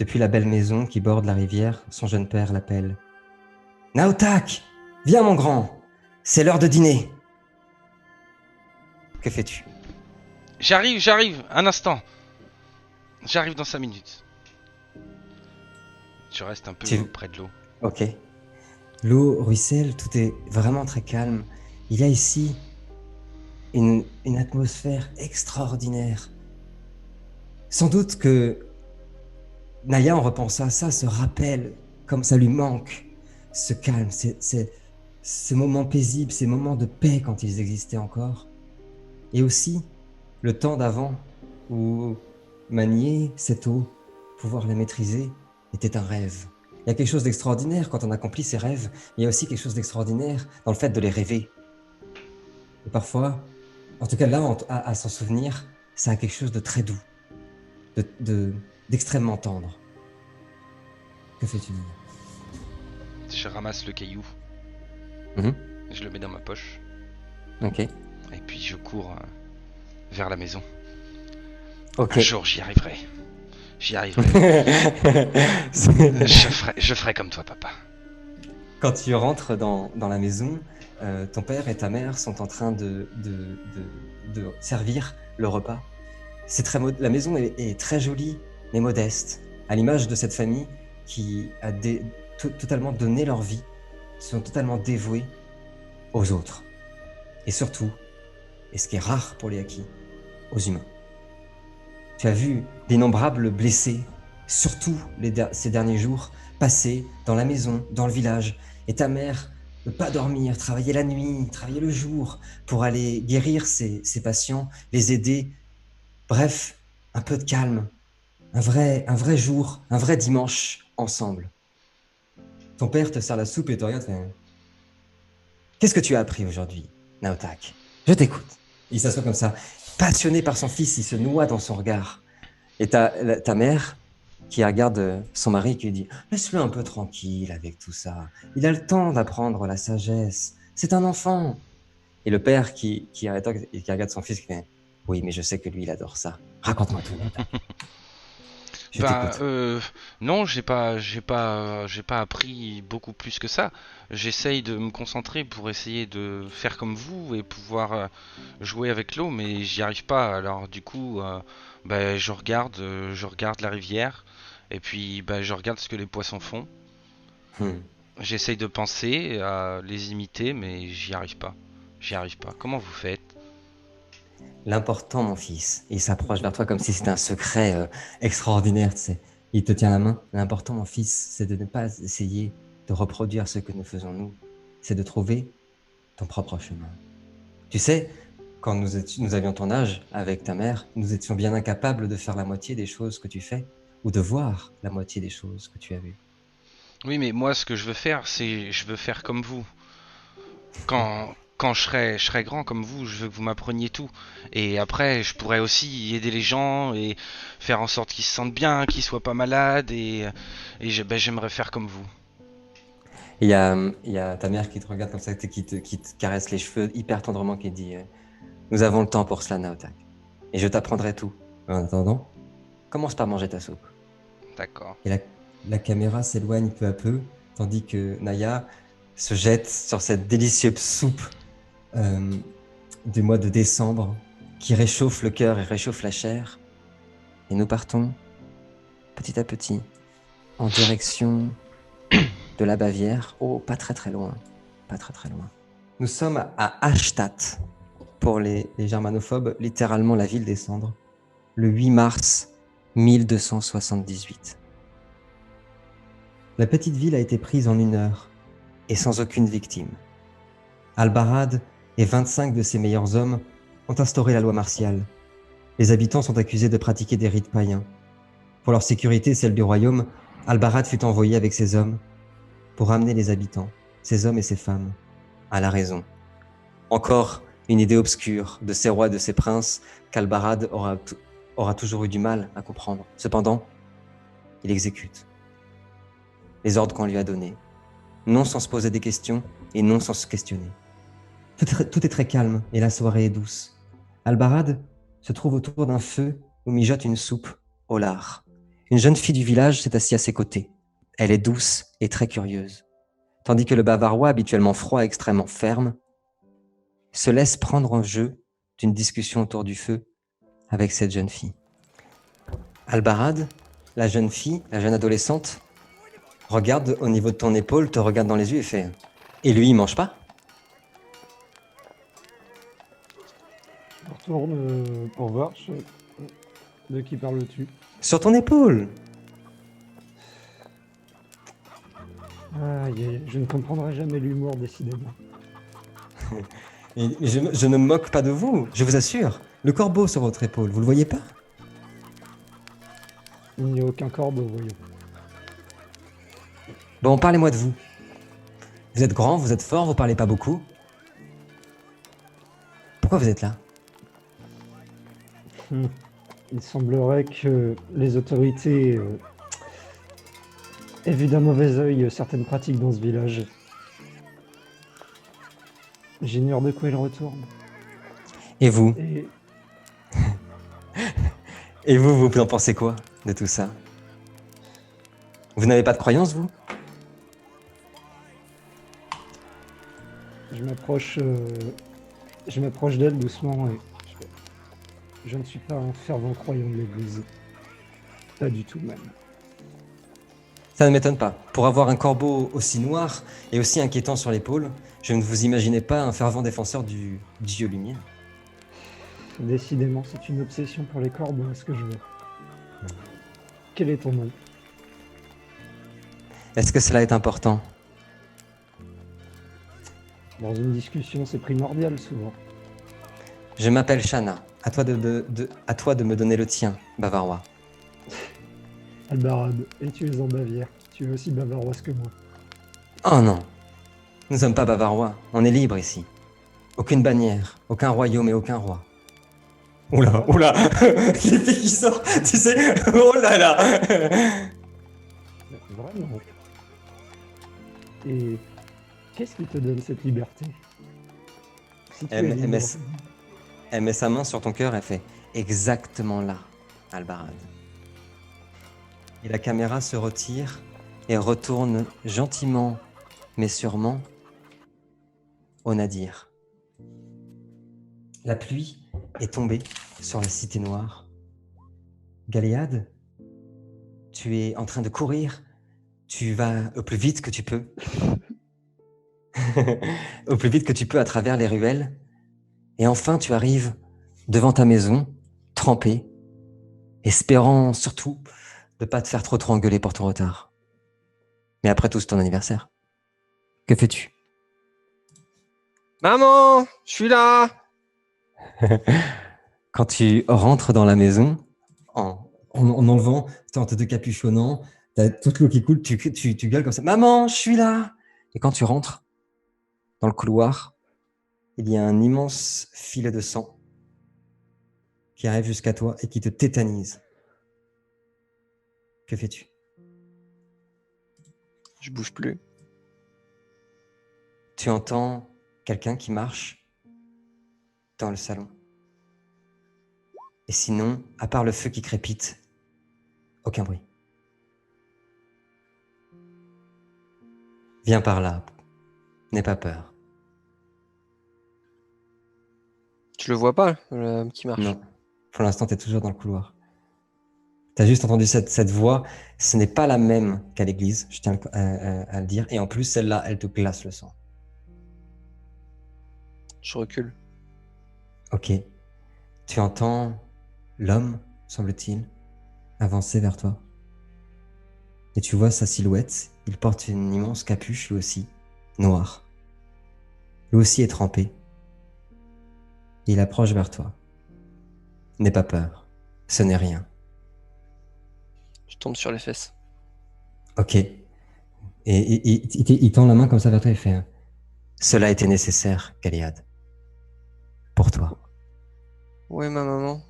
depuis la belle maison qui borde la rivière, son jeune père l'appelle. « Naotak, viens mon grand, c'est l'heure de dîner. » Que fais-tu? J'arrive, un instant. J'arrive dans 5 minutes. Je reste un peu près de l'eau. Ok. L'eau ruisselle, tout est vraiment très calme. Il y a ici une atmosphère extraordinaire. Sans doute que Naya, en repensant à ça, se rappelle comme ça lui manque ce calme, ces moments paisibles, ces moments de paix quand ils existaient encore. Et aussi le temps d'avant où manier cette eau, pouvoir la maîtriser, était un rêve. Il y a quelque chose d'extraordinaire quand on accomplit ses rêves, mais il y a aussi quelque chose d'extraordinaire dans le fait de les rêver. Et parfois, en tout cas là, à s'en souvenir, ça a quelque chose de très doux, d'extrêmement tendre. Que fais-tu, Nina? Je ramasse le caillou. Je le mets dans ma poche. Ok. Et puis je cours vers la maison. Ok. Un jour, j'y arriverai. Je ferai comme toi, papa. Quand tu rentres dans la maison, ton père et ta mère sont en train de servir le repas. La maison est très jolie, mais modeste, à l'image de cette famille qui a totalement donné leur vie, sont totalement dévoués aux autres. Et surtout, et ce qui est rare pour les Aki, aux humains. Tu as vu d'innombrables blessés, surtout ces derniers jours, passer dans la maison, dans le village, et ta mère ne pas dormir, travailler la nuit, travailler le jour, pour aller guérir ces patients, les aider. Bref, un peu de calme, un vrai jour, un vrai dimanche ensemble. Ton père te sert la soupe et te regarde. Qu'est-ce que tu as appris aujourd'hui, Naotak? Je t'écoute. Il s'assoit comme ça, passionné par son fils, il se noie dans son regard. Et ta mère qui regarde son mari qui lui dit « Laisse-le un peu tranquille avec tout ça. Il a le temps d'apprendre la sagesse. C'est un enfant. » Et le père qui regarde son fils qui fait « Oui, mais je sais que lui, il adore ça. Raconte-moi tout. » Je t'écoute. Non, j'ai pas appris beaucoup plus que ça. J'essaye de me concentrer pour essayer de faire comme vous et pouvoir jouer avec l'eau, mais j'y arrive pas. Alors du coup, je regarde la rivière et puis je regarde ce que les poissons font. J'essaye de penser à les imiter, mais j'y arrive pas. J'y arrive pas. Comment vous faites? L'important, mon fils, il s'approche vers toi comme si c'était un secret extraordinaire, tu sais. Il te tient la main. L'important, mon fils, c'est de ne pas essayer de reproduire ce que nous faisons nous. C'est de trouver ton propre chemin. Tu sais, quand nous avions ton âge avec ta mère, nous étions bien incapables de faire la moitié des choses que tu fais ou de voir la moitié des choses que tu as vues. Oui, mais moi, ce que je veux faire, je veux faire comme vous. Quand je serai grand comme vous, je veux que vous m'appreniez tout. Et après, je pourrais aussi aider les gens et faire en sorte qu'ils se sentent bien, qu'ils soient pas malades. J'aimerais faire comme vous. Et il y a ta mère qui te regarde comme ça, qui te caresse les cheveux hyper tendrement, qui dit nous avons le temps pour cela, Naotak. Et je t'apprendrai tout. En attendant, commence par manger ta soupe. D'accord. Et la caméra s'éloigne peu à peu, tandis que Naya se jette sur cette délicieuse soupe du mois de décembre qui réchauffe le cœur et réchauffe la chair. Et nous partons petit à petit en direction de la Bavière. Oh, pas très très loin. Pas très très loin. Nous sommes à Hallstatt, pour les germanophobes, littéralement la ville des cendres, le 8 mars 1278. La petite ville a été prise en 1 heure et sans aucune victime. Albarad et 25 de ses meilleurs hommes ont instauré la loi martiale. Les habitants sont accusés de pratiquer des rites païens. Pour leur sécurité et celle du royaume, Albarad fut envoyé avec ses hommes pour ramener les habitants, ses hommes et ses femmes, à la raison. Encore une idée obscure de ces rois et de ces princes qu'Albarad aura toujours eu du mal à comprendre. Cependant, il exécute les ordres qu'on lui a donnés, non sans se poser des questions et non sans se questionner. Tout est très calme et la soirée est douce. Albarad se trouve autour d'un feu où mijote une soupe au lard. Une jeune fille du village s'est assise à ses côtés. Elle est douce et très curieuse, tandis que le Bavarois, habituellement froid et extrêmement ferme, se laisse prendre en jeu d'une discussion autour du feu avec cette jeune fille. Albarad, la jeune fille, la jeune adolescente, regarde au niveau de ton épaule, te regarde dans les yeux et fait « Et lui, il mange pas ?» Je retourne pour voir de qui parles-tu. Sur ton épaule. Aïe, je ne comprendrai jamais l'humour, décidément. Et je ne me moque pas de vous, je vous assure. Le corbeau sur votre épaule, vous le voyez pas? Il n'y a aucun corbeau, voyons. Bon, parlez-moi de vous. Vous êtes grand, vous êtes fort, vous parlez pas beaucoup. Pourquoi vous êtes là? Il semblerait que les autorités aient vu d'un mauvais œil certaines pratiques dans ce village. J'ignore de quoi il retourne. Et vous? Et Et vous en pensez quoi de tout ça? Vous n'avez pas de croyance, vous? je m'approche d'elle doucement et je ne suis pas un fervent croyant de l'église. Pas du tout même. Ça ne m'étonne pas. Pour avoir un corbeau aussi noir et aussi inquiétant sur l'épaule, je ne vous imaginais pas un fervent défenseur du dieu lumière. Décidément, c'est une obsession pour les corbeaux, est-ce que je veux. Quel est ton nom? Est-ce que cela est important? Dans une discussion, c'est primordial souvent. Je m'appelle Shana. À toi de me donner le tien, Bavarois. Albarad, et tu es en Bavière. Tu es aussi bavaroise que moi. Oh non, nous ne sommes pas bavarois, on est libre ici. aucune bannière, aucun royaume et aucun roi. Oula, oula, l'épée qui sort, tu sais, oh là là. Vraiment. Et qu'est-ce qui te donne cette liberté? Si tu es libre. Elle met sa main sur ton cœur, elle fait exactement là, Albarad. Et la caméra se retire et retourne gentiment, mais sûrement, au Nadir. La pluie est tombée sur la cité noire. Galéade, tu es en train de courir. Tu vas au plus vite que tu peux. Au plus vite que tu peux à travers les ruelles. Et enfin, tu arrives devant ta maison, trempé, espérant surtout de ne pas te faire trop engueuler pour ton retard. Mais après tout, c'est ton anniversaire. Que fais-tu? Maman, je suis là. Quand tu rentres dans la maison, en enlevant, en te capuchonnant, t'as toute l'eau qui coule, tu gueules comme ça. Maman, je suis là. Et quand tu rentres dans le couloir, il y a un immense filet de sang qui arrive jusqu'à toi et qui te tétanise. Que fais-tu? Je bouge plus. Tu entends quelqu'un qui marche dans le salon. Et sinon, à part le feu qui crépite, aucun bruit. Viens par là. N'aie pas peur. Tu le vois pas, l'homme qui marche? Non. Pour l'instant, tu es toujours dans le couloir. Tu as juste entendu cette voix. Ce n'est pas la même qu'à l'église, je tiens à le dire. Et en plus, celle-là, elle te glace le sang. Je recule. Ok. Tu entends l'homme, semble-t-il, avancer vers toi. Et tu vois sa silhouette. Il porte une immense capuche, lui aussi, noire. Lui aussi est trempé. Et il approche vers toi. N'aie pas peur. Ce n'est rien. Je tombe sur les fesses. Ok. Et il tend la main comme ça vers toi et fait cela était nécessaire, Galéade. Pour toi. Ouais, ma maman.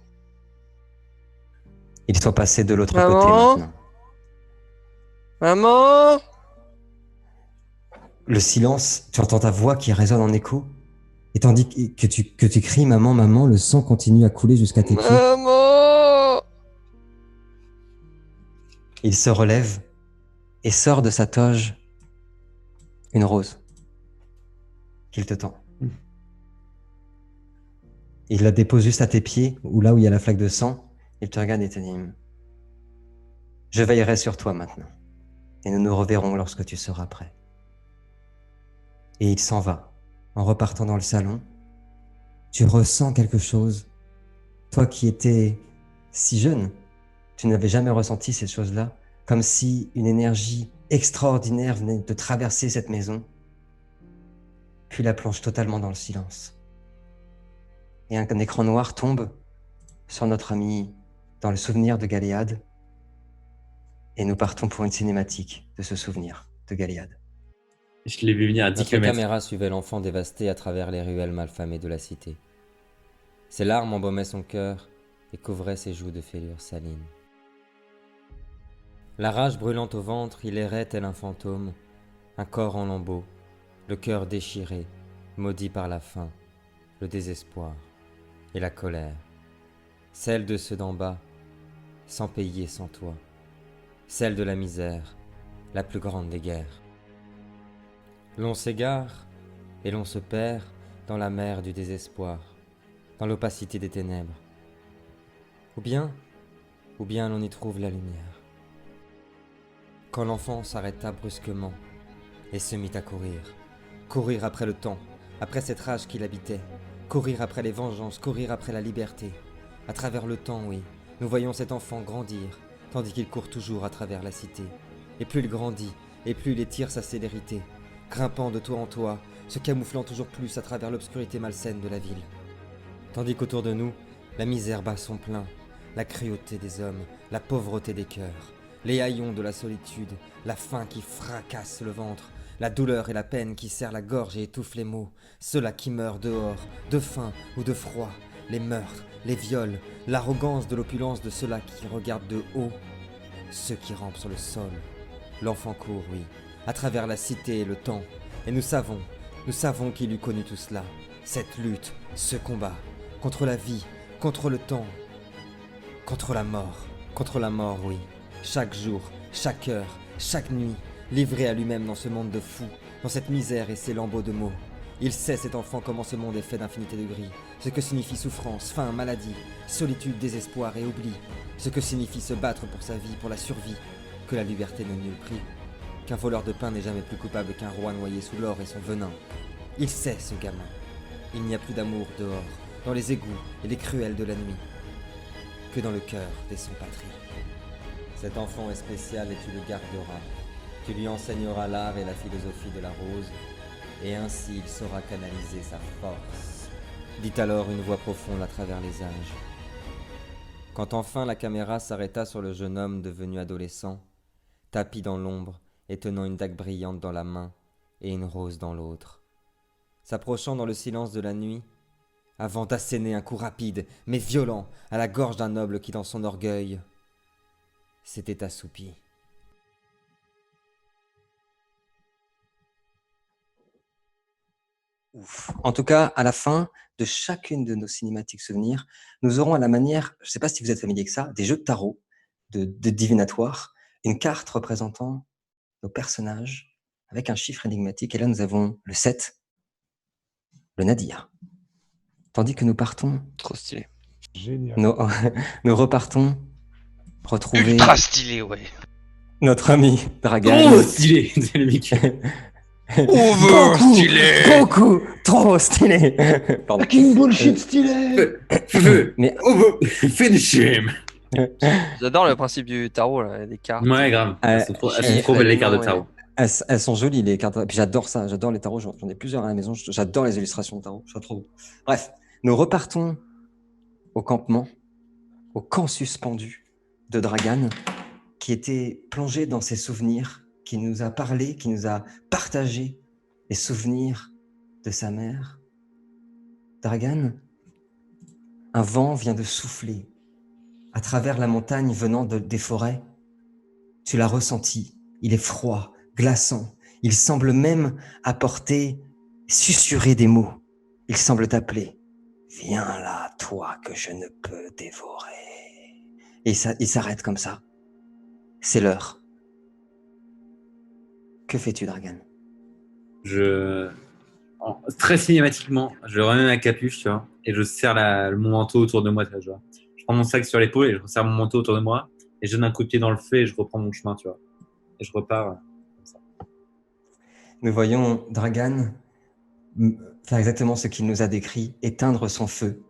Il soit passé de l'autre côté Maman maintenant. Maman! Le silence, tu entends ta voix qui résonne en écho. Et tandis que tu cries maman, maman, le sang continue à couler jusqu'à tes pieds. Maman! Il se relève et sort de sa toge une rose qu'il te tend. Il la dépose juste à tes pieds, ou là où il y a la flaque de sang. Il te regarde et te dit je veillerai sur toi maintenant. Et nous nous reverrons lorsque tu seras prêt. Et il s'en va. En repartant dans le salon, tu ressens quelque chose. Toi qui étais si jeune, tu n'avais jamais ressenti ces choses-là, comme si une énergie extraordinaire venait de traverser cette maison, puis la plonge totalement dans le silence. Et un écran noir tombe sur notre ami dans le souvenir de Galéade, et nous partons pour une cinématique de ce souvenir de Galéade. Je l'ai vu venir à 10 Notre km. caméra suivait l'enfant dévasté à travers les ruelles malfamées de la cité. Ses larmes embaumaient son cœur et couvraient ses joues de fêlures salines. La rage brûlante au ventre, il errait tel un fantôme, un corps en lambeaux, le cœur déchiré, maudit par la faim, le désespoir et la colère. Celle de ceux d'en bas, sans pays et sans toit. Celle de la misère, la plus grande des guerres. L'on s'égare et l'on se perd dans la mer du désespoir, dans l'opacité des ténèbres. Ou bien l'on y trouve la lumière. Quand l'enfant s'arrêta brusquement et se mit à courir, courir après le temps, après cette rage qui l'habitait, courir après les vengeances, courir après la liberté. À travers le temps, oui, nous voyons cet enfant grandir, tandis qu'il court toujours à travers la cité. Et plus il grandit, et plus il étire sa célérité, grimpant de toit en toit, se camouflant toujours plus à travers l'obscurité malsaine de la ville. Tandis qu'autour de nous, la misère bat son plein, la cruauté des hommes, la pauvreté des cœurs, les haillons de la solitude, la faim qui fracasse le ventre, la douleur et la peine qui serrent la gorge et étouffent les mots, ceux-là qui meurent dehors, de faim ou de froid, les meurtres, les viols, l'arrogance de l'opulence de ceux-là qui regardent de haut, ceux qui rampent sur le sol. L'enfant court, oui, à travers la cité et le temps, et nous savons qu'il eût connu tout cela, cette lutte, ce combat, contre la vie, contre le temps, contre la mort, oui, chaque jour, chaque heure, chaque nuit, livré à lui-même dans ce monde de fous, dans cette misère et ces lambeaux de mots. Il sait, cet enfant, comment ce monde est fait d'infinité de gris, ce que signifie souffrance, faim, maladie, solitude, désespoir et oubli, ce que signifie se battre pour sa vie, pour la survie, que la liberté n'a nul prix, qu'un voleur de pain n'est jamais plus coupable qu'un roi noyé sous l'or et son venin. Il sait, ce gamin. Il n'y a plus d'amour dehors, dans les égouts et les cruels de la nuit, que dans le cœur des sans-patries. Cet enfant est spécial et tu le garderas. Tu lui enseigneras l'art et la philosophie de la rose, et ainsi il saura canaliser sa force. Dit alors une voix profonde à travers les âges. Quand enfin la caméra s'arrêta sur le jeune homme devenu adolescent, tapi dans l'ombre et tenant une dague brillante dans la main et une rose dans l'autre, s'approchant dans le silence de la nuit, avant d'asséner un coup rapide mais violent à la gorge d'un noble qui dans son orgueil s'était assoupi. Ouf. En tout cas, à la fin de chacune de nos cinématiques souvenirs, nous aurons à la manière, je ne sais pas si vous êtes familier avec ça, des jeux de tarot, de divinatoire, une carte représentant nos personnages avec un chiffre énigmatique. Et là, nous avons le 7, le Nadir. Tandis que nous partons... Trop stylé. Génial. Nous repartons retrouver Ultra stylé, ouais. notre ami Dragan. Oh, stylé. C'est le mec. Over stylé. Beaucoup trop stylé. Pardon. Fucking bullshit stylé. Mais Finish him. J'adore le principe du tarot, là, des cartes. Ouais, grave. Elles sont trop belles les cartes de tarot. elles sont jolies les cartes. Puis j'adore ça, j'adore les tarots. J'en ai plusieurs à la maison. J'adore les illustrations de tarot. Je trouve trop beau. Bref, nous repartons au campement, au camp suspendu de Dragan, qui était plongé dans ses souvenirs, qui nous a parlé, qui nous a partagé les souvenirs de sa mère. Dragan, un vent vient de souffler à travers la montagne venant des forêts. Tu l'as ressenti, il est froid, glaçant. Il semble même susurrer des mots. Il semble t'appeler. Viens là, toi que je ne peux dévorer. Et il s'arrête comme ça. C'est l'heure. Que fais-tu, Dragan? Très cinématiquement, je remets ma capuche, tu vois, et je serre mon manteau autour de moi, tu vois. Je prends mon sac sur l'épaule et je serre mon manteau autour de moi, et je donne un coup de pied dans le feu et je reprends mon chemin, tu vois. Et je repars comme ça. Nous voyons Dragan faire exactement ce qu'il nous a décrit, éteindre son feu,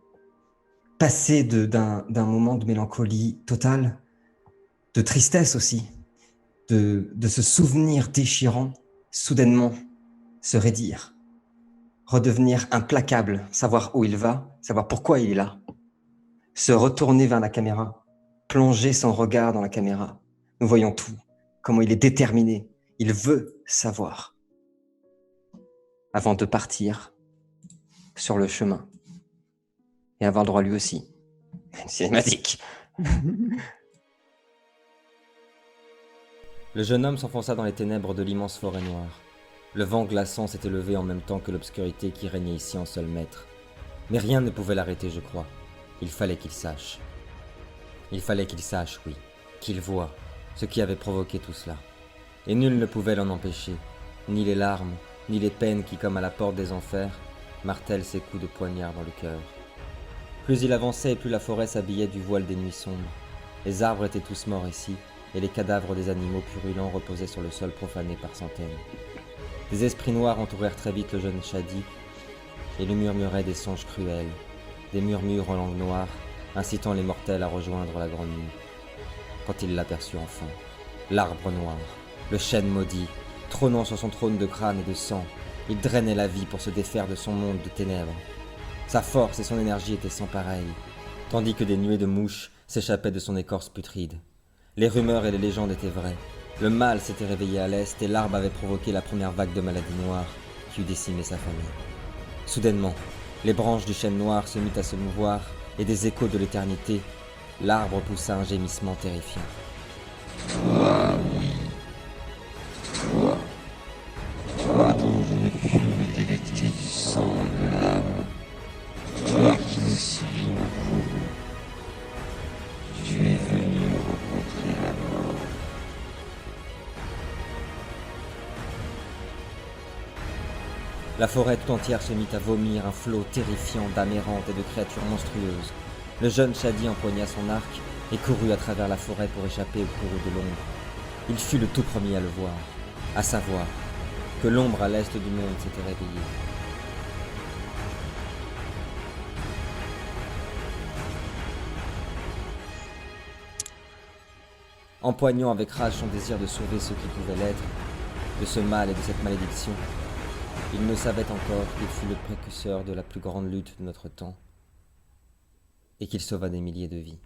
passer d'un moment de mélancolie totale, de tristesse aussi, de ce souvenir déchirant, soudainement se raidir, redevenir implacable, savoir où il va, savoir pourquoi il est là, se retourner vers la caméra, plonger son regard dans la caméra. Nous voyons tout, comment il est déterminé, il veut savoir, avant de partir sur le chemin et avoir le droit lui aussi à une cinématique. Le jeune homme s'enfonça dans les ténèbres de l'immense forêt noire. Le vent glaçant s'était levé en même temps que l'obscurité qui régnait ici en seul maître. Mais rien ne pouvait l'arrêter, je crois. Il fallait qu'il sache. Il fallait qu'il sache, oui, qu'il voie ce qui avait provoqué tout cela. Et nul ne pouvait l'en empêcher, ni les larmes, ni les peines qui, comme à la porte des enfers, martèlent ses coups de poignard dans le cœur. Plus il avançait et plus la forêt s'habillait du voile des nuits sombres. Les arbres étaient tous morts ici, et les cadavres des animaux purulents reposaient sur le sol profané par centaines. Des esprits noirs entourèrent très vite le jeune Shadi, et lui murmuraient des songes cruels, des murmures en langue noire, incitant les mortels à rejoindre la grande nuit. Quand il l'aperçut enfin, l'arbre noir, le chêne maudit, trônant sur son trône de crâne et de sang, il drainait la vie pour se défaire de son monde de ténèbres. Sa force et son énergie étaient sans pareil, tandis que des nuées de mouches s'échappaient de son écorce putride. Les rumeurs et les légendes étaient vraies. Le mal s'était réveillé à l'est et l'arbre avait provoqué la première vague de maladie noire qui eut décimé sa famille. Soudainement, les branches du chêne noir se mirent à se mouvoir et des échos de l'éternité, l'arbre poussa un gémissement terrifiant. Toi dont je ne puis me délecter du sang de l'âme, toi qui aussi tu es venu rencontrer la mort. La forêt tout entière se mit à vomir un flot terrifiant d'âmes errantes et de créatures monstrueuses. Le jeune Shadi empoigna son arc et courut à travers la forêt pour échapper au courroux de l'ombre. Il fut le tout premier à le voir, à savoir que l'ombre à l'est du monde s'était réveillée. Empoignant avec rage son désir de sauver ceux qui pouvaient l'être, de ce mal et de cette malédiction, il ne savait encore qu'il fut le précurseur de la plus grande lutte de notre temps et qu'il sauva des milliers de vies.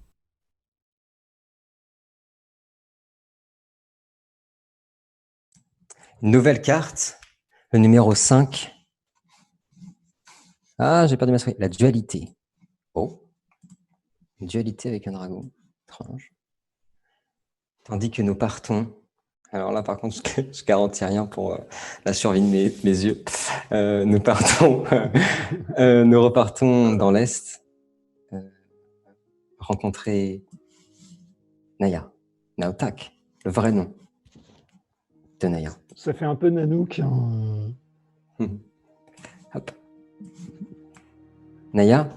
Une nouvelle carte, le numéro 5. Ah, j'ai perdu ma souris. La dualité. Oh. Une dualité avec un dragon. Étrange. Tandis que nous partons. Alors là, par contre, je garantis rien pour la survie de mes yeux. Nous partons. Nous repartons dans l'Est. Rencontrer Naya. Naotak. Le vrai nom de Naya. Ça fait un peu Nanook. Hein. Hop. Naya,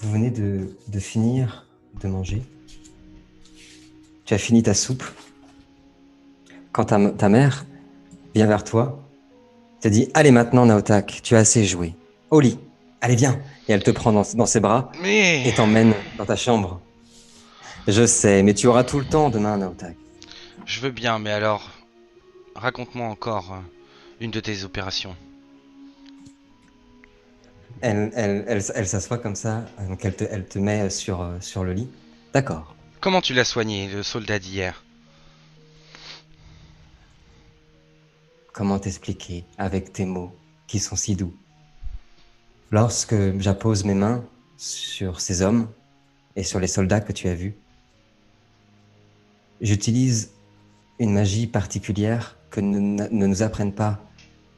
vous venez de finir de manger. Tu as fini ta soupe. Quand ta mère vient vers toi, te dit « Allez maintenant, Naotak, tu as assez joué. Au lit, allez viens !» Et elle te prend dans ses bras et t'emmène dans ta chambre. Je sais, mais tu auras tout le temps demain, Naotak. Je veux bien, mais alors, raconte-moi encore une de tes opérations. Elle s'assoit comme ça, donc elle te met sur le lit. D'accord. Comment tu l'as soigné, le soldat d'hier? Comment t'expliquer avec tes mots qui sont si doux? Lorsque j'appose mes mains sur ces hommes et sur les soldats que tu as vus, j'utilise une magie particulière que ne nous apprennent pas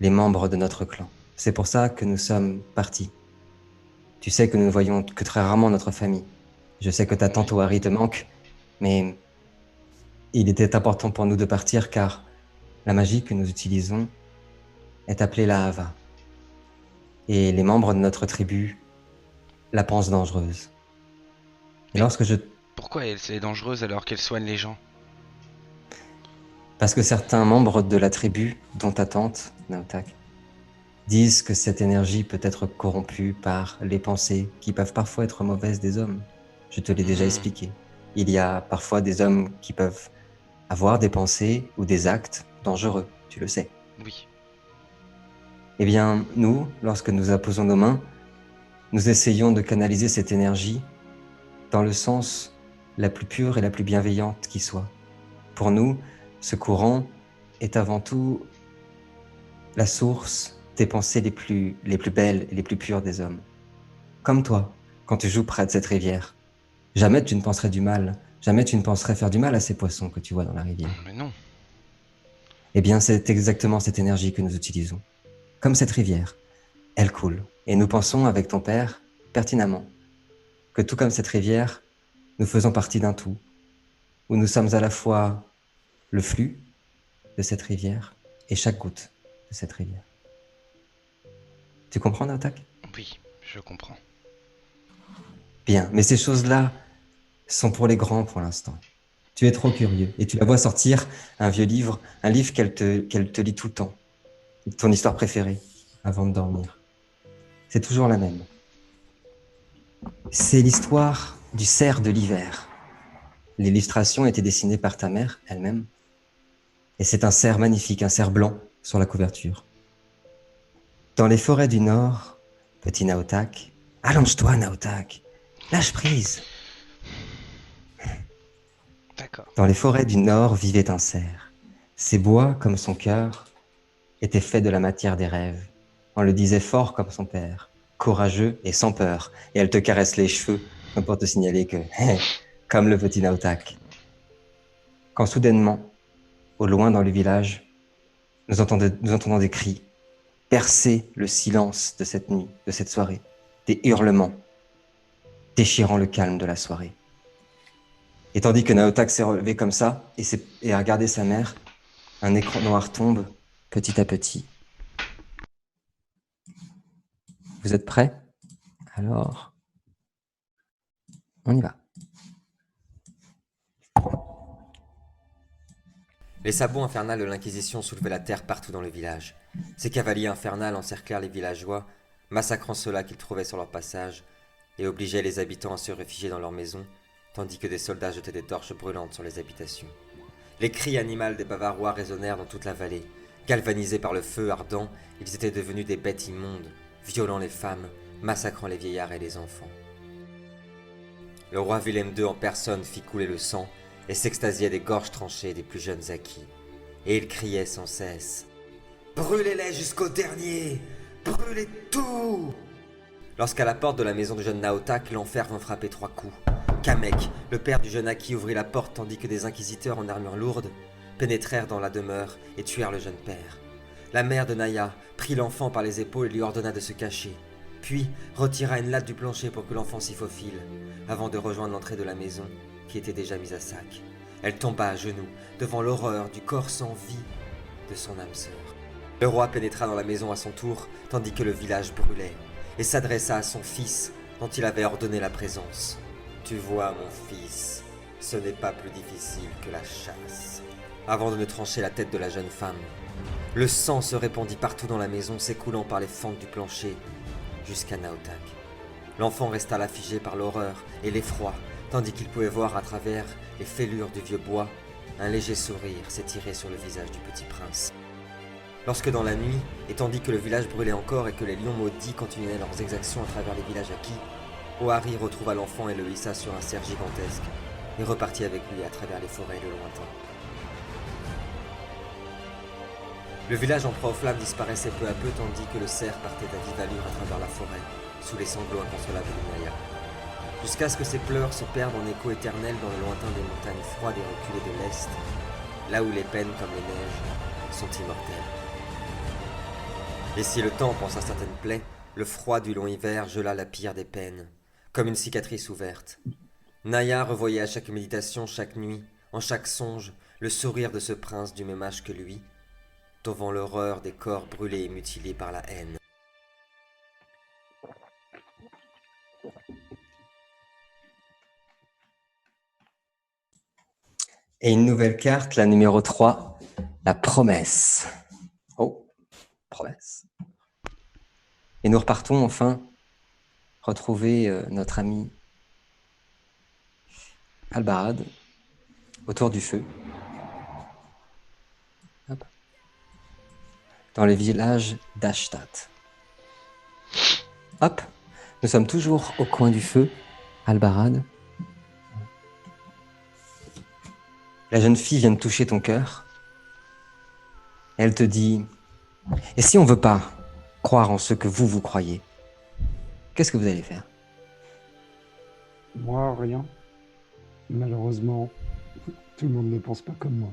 les membres de notre clan. C'est pour ça que nous sommes partis. Tu sais que nous ne voyons que très rarement notre famille. Je sais que ta tante Owari te manque, mais il était important pour nous de partir car la magie que nous utilisons est appelée la Hava. Et les membres de notre tribu la pensent dangereuse. Et lorsque je... Pourquoi elle est dangereuse alors qu'elle soigne les gens? Parce que certains membres de la tribu, dont ta tante, Naotak, disent que cette énergie peut être corrompue par les pensées qui peuvent parfois être mauvaises des hommes. Je te l'ai déjà expliqué. Il y a parfois des hommes qui peuvent avoir des pensées ou des actes dangereux, tu le sais. Oui. Eh bien, nous, lorsque nous apposons nos mains, nous essayons de canaliser cette énergie dans le sens la plus pure et la plus bienveillante qui soit. Pour nous, ce courant est avant tout la source des pensées les plus belles et les plus pures des hommes. Comme toi, quand tu joues près de cette rivière. Jamais tu ne penserais du mal, jamais tu ne penserais faire du mal à ces poissons que tu vois dans la rivière. Mais non. Eh bien, c'est exactement cette énergie que nous utilisons. Comme cette rivière, elle coule. Et nous pensons avec ton père, pertinemment, que tout comme cette rivière, nous faisons partie d'un tout, où nous sommes à la fois le flux de cette rivière et chaque goutte de cette rivière. Tu comprends, Naotak? Oui, je comprends. Bien, mais ces choses-là sont pour les grands pour l'instant. Tu es trop curieux et tu la vois sortir un vieux livre, un livre qu'elle te lit tout le temps. Ton histoire préférée avant de dormir. C'est toujours la même. C'est l'histoire du cerf de l'hiver. L'illustration a été dessinée par ta mère elle-même. Et c'est un cerf magnifique, un cerf blanc sur la couverture. Dans les forêts du Nord, petit Naotak, allonge-toi Naotak, lâche prise. D'accord. Dans les forêts du Nord vivait un cerf. Ces bois, comme son cœur, étaient faits de la matière des rêves. On le disait fort comme son père, courageux et sans peur. Et elle te caresse les cheveux, comme pour te signaler que, comme le petit Naotak. Quand soudainement, au loin dans le village, nous entendons des cris, percer le silence de cette nuit, de cette soirée, des hurlements, déchirant le calme de la soirée. Et tandis que Naotak s'est relevé comme ça et a regardé sa mère, un écran noir tombe petit à petit. Vous êtes prêts? Alors, on y va. Les sabots infernales de l'Inquisition soulevaient la terre partout dans le village. Ces cavaliers infernales encerclèrent les villageois, massacrant ceux-là qu'ils trouvaient sur leur passage, et obligeaient les habitants à se réfugier dans leurs maisons, tandis que des soldats jetaient des torches brûlantes sur les habitations. Les cris animaux des Bavarois résonnèrent dans toute la vallée. Galvanisés par le feu ardent, ils étaient devenus des bêtes immondes, violant les femmes, massacrant les vieillards et les enfants. Le roi Willem II en personne fit couler le sang, et s'extasiait des gorges tranchées des plus jeunes acquis. Et il criait sans cesse « Brûlez-les jusqu'au dernier! Brûlez tout !» Lorsqu'à la porte de la maison du jeune Naotak, l'enfer vint frapper 3 coups. Kamek, le père du jeune Aki, ouvrit la porte tandis que des inquisiteurs en armure lourde pénétrèrent dans la demeure et tuèrent le jeune père. La mère de Naya prit l'enfant par les épaules et lui ordonna de se cacher, puis retira une latte du plancher pour que l'enfant s'y faufile, avant de rejoindre l'entrée de la maison, qui était déjà mise à sac. Elle tomba à genoux, devant l'horreur du corps sans vie de son âme sœur. Le roi pénétra dans la maison à son tour, tandis que le village brûlait, et s'adressa à son fils, dont il avait ordonné la présence. « Tu vois, mon fils, ce n'est pas plus difficile que la chasse. » Avant de ne trancher la tête de la jeune femme, le sang se répandit partout dans la maison, s'écoulant par les fentes du plancher, jusqu'à Naotak. L'enfant resta là figé par l'horreur et l'effroi, tandis qu'il pouvait voir à travers les fêlures du vieux bois, un léger sourire s'étirer sur le visage du petit prince. Lorsque dans la nuit, et tandis que le village brûlait encore et que les lions maudits continuaient leurs exactions à travers les villages acquis, Ohari retrouva l'enfant et le hissa sur un cerf gigantesque, et repartit avec lui à travers les forêts de lointain. Le village en proie aux flammes disparaissait peu à peu tandis que le cerf partait à vive allure à travers la forêt, sous les sanglots inconsolables de Naya. Jusqu'à ce que ses pleurs se perdent en écho éternel dans le lointain des montagnes froides et reculées de l'Est, là où les peines comme les neiges sont immortelles. Et si le temps pense à certaines plaies, le froid du long hiver gela la pire des peines, comme une cicatrice ouverte. Naya revoyait à chaque méditation, chaque nuit, en chaque songe, le sourire de ce prince du même âge que lui, devant l'horreur des corps brûlés et mutilés par la haine. Et une nouvelle carte, la numéro 3, la promesse. Oh, promesse. Et nous repartons enfin retrouver notre ami Albarad autour du feu. Hop. Dans le village d'Ashtat. Hop, nous sommes toujours au coin du feu, Albarad. La jeune fille vient de toucher ton cœur. Elle te dit, et si on ne veut pas croire en ce que vous croyez, qu'est-ce que vous allez faire? Moi, rien. Malheureusement, tout le monde ne pense pas comme moi.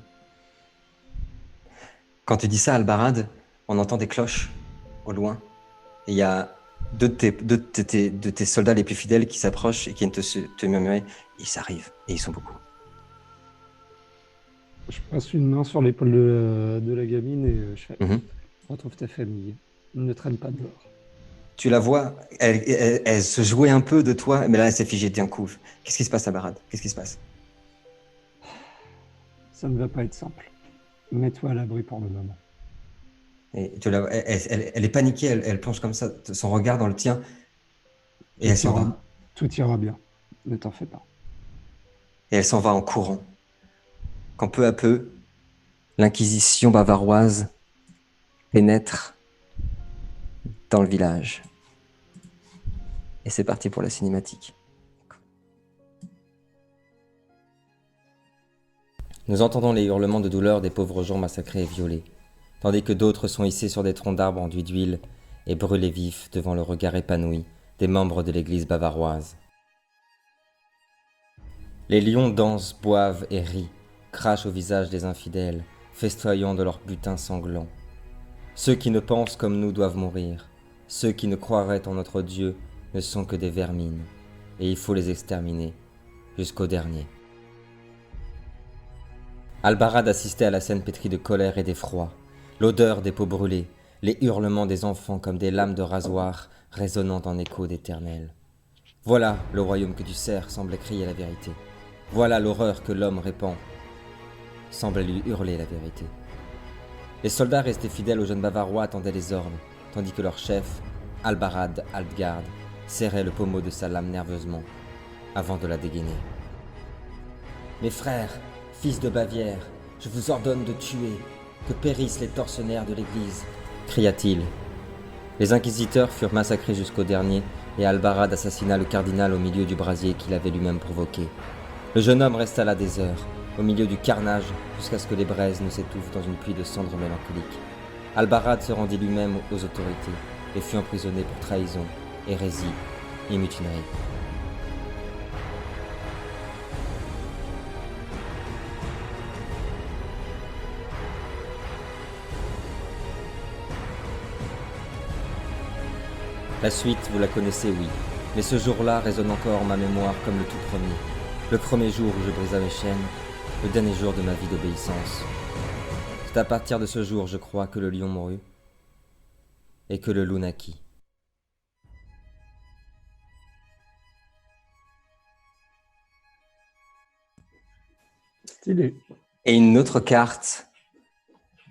Quand tu dis ça, Albarad, on entend des cloches au loin. Et il y a deux de tes soldats les plus fidèles qui s'approchent et qui viennent te murmurer. Ils s'arrivent, et ils sont beaucoup. Je passe une main sur l'épaule de la gamine et je fais retrouve ta famille. Ne traîne pas dehors. Tu la vois, elle se jouait un peu de toi, mais là, elle s'est figée d'un coup. Qu'est-ce qui se passe, Albarad? Qu'est-ce qui se passe? Ça ne va pas être simple. Mets-toi à l'abri pour le moment. Et elle est paniquée, elle plonge comme ça, son regard dans le tien, et elle s'en va. Tout ira bien, ne t'en fais pas. Et elle s'en va en courant. Quand peu à peu, l'inquisition bavaroise pénètre dans le village. Et c'est parti pour la cinématique. Nous entendons les hurlements de douleur des pauvres gens massacrés et violés, tandis que d'autres sont hissés sur des troncs d'arbres enduits d'huile et brûlés vifs devant le regard épanoui des membres de l'église bavaroise. Les lions dansent, boivent et rient, crachent au visage des infidèles, festoyant de leur butin sanglant. Ceux qui ne pensent comme nous doivent mourir. Ceux qui ne croiraient en notre Dieu ne sont que des vermines, et il faut les exterminer, jusqu'au dernier. Albarad assistait à la scène pétrie de colère et d'effroi, l'odeur des peaux brûlées, les hurlements des enfants comme des lames de rasoir résonnant en écho d'éternel. Voilà le royaume que tu sers, semblait crier la vérité. Voilà l'horreur que l'homme répand, semblait lui hurler la vérité. Les soldats restés fidèles aux jeunes Bavarois attendaient les ordres, tandis que leur chef, Albarad Aldgard, serrait le pommeau de sa lame nerveusement, avant de la dégainer. « Mes frères, fils de Bavière, je vous ordonne de tuer, que périssent les tortionnaires de l'Église !» cria-t-il. Les inquisiteurs furent massacrés jusqu'au dernier, et Albarad assassina le cardinal au milieu du brasier qu'il avait lui-même provoqué. Le jeune homme resta là des heures, au milieu du carnage, jusqu'à ce que les braises ne s'étouffent dans une pluie de cendres mélancoliques. Albarad se rendit lui-même aux autorités, et fut emprisonné pour trahison, hérésie et mutinerie. La suite, vous la connaissez, oui, mais ce jour-là résonne encore en ma mémoire comme le tout premier. Le premier jour où je brisa mes chaînes, le dernier jour de ma vie d'obéissance. C'est à partir de ce jour, je crois, que le lion mourut et que le loup naquit. Stylé. Et une autre carte,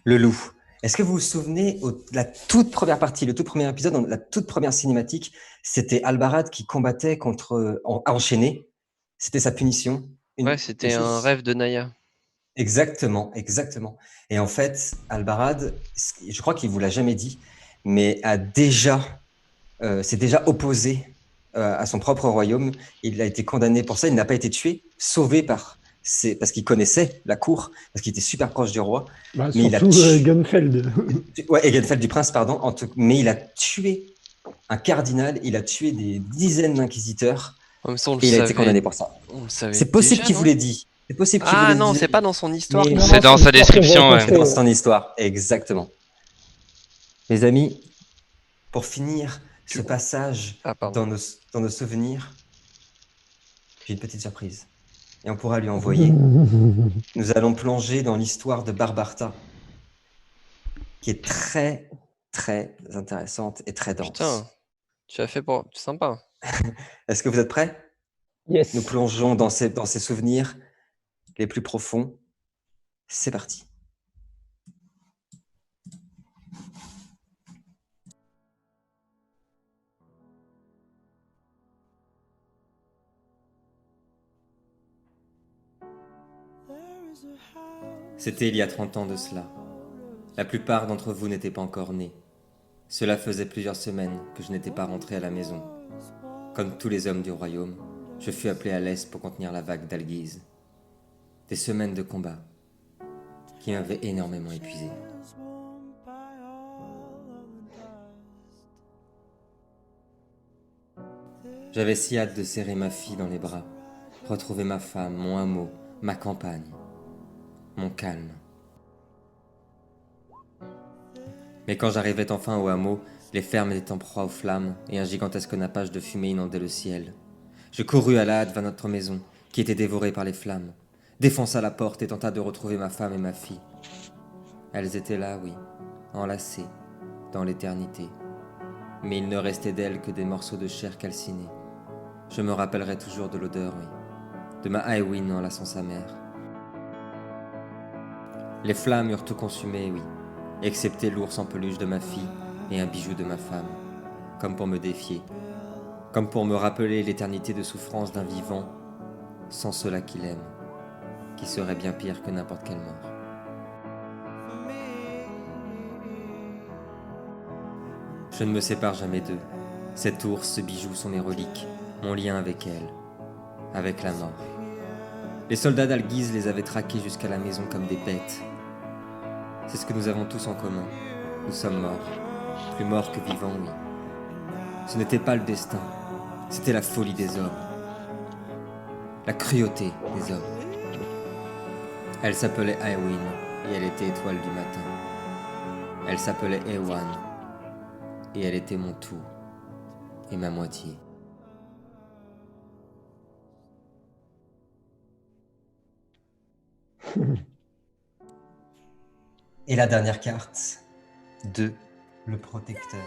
le loup. Est-ce que vous vous souvenez, la toute première partie, le tout premier épisode, la toute première cinématique, c'était Albarad qui combattait contre enchaîné. C'était sa punition. Ouais, c'était un rêve de Naya. Exactement, exactement. Et en fait, Albarad, je crois qu'il vous l'a jamais dit, mais s'est déjà opposé à son propre royaume. Il a été condamné pour ça. Il n'a pas été tué, sauvé parce qu'il connaissait la cour, parce qu'il était super proche du roi. Bah, mais surtout Gunfeld. Ouais, Egenfeld du prince, pardon. Mais il a tué un cardinal, il a tué des dizaines d'inquisiteurs, et il a été condamné pour ça. C'est possible qu'il vous l'ait dit. C'est possible qu'il vous l'ait dit. Ah non, c'est pas dans son histoire. C'est dans sa description, ouais. C'est dans son histoire, exactement. Les amis, pour finir ce passage dans nos souvenirs, j'ai une petite surprise. Et on pourra lui envoyer. Nous allons plonger dans l'histoire de Barbarta, qui est très, très intéressante et très dense. Putain, tu as fait pour... Sympa. Est-ce que vous êtes prêts? Yes. Nous plongeons dans ces souvenirs les plus profonds. C'est parti. C'était il y a 30 ans de cela. La plupart d'entre vous n'étaient pas encore nés. Cela faisait plusieurs semaines que je n'étais pas rentré à la maison. Comme tous les hommes du royaume, je fus appelé à l'est pour contenir la vague d'Alguise. Des semaines de combat qui m'avaient énormément épuisé. J'avais si hâte de serrer ma fille dans les bras, retrouver ma femme, mon hameau, ma campagne, mon calme. Mais quand j'arrivais enfin au hameau, les fermes étaient en proie aux flammes et un gigantesque nappage de fumée inondait le ciel. Je courus à la hâte vers notre maison, qui était dévorée par les flammes, défonça la porte et tenta de retrouver ma femme et ma fille. Elles étaient là, oui, enlacées, dans l'éternité. Mais il ne restait d'elles que des morceaux de chair calcinée. Je me rappellerai toujours de l'odeur, oui, de ma Aewin enlaçant sa mère. Les flammes eurent tout consumé, oui, excepté l'ours en peluche de ma fille et un bijou de ma femme, comme pour me défier, comme pour me rappeler l'éternité de souffrance d'un vivant sans cela qu'il aime, qui serait bien pire que n'importe quelle mort. Je ne me sépare jamais d'eux. Cet ours, ce bijou sont mes reliques, mon lien avec elle, avec la mort. Les soldats d'Alguise les avaient traqués jusqu'à la maison comme des bêtes. C'est ce que nous avons tous en commun. Nous sommes morts. Plus morts que vivants, oui. Ce n'était pas le destin. C'était la folie des hommes. La cruauté des hommes. Elle s'appelait Aewin et elle était étoile du matin. Elle s'appelait Ewan et elle était mon tout et ma moitié. Et la dernière carte, 2, le protecteur.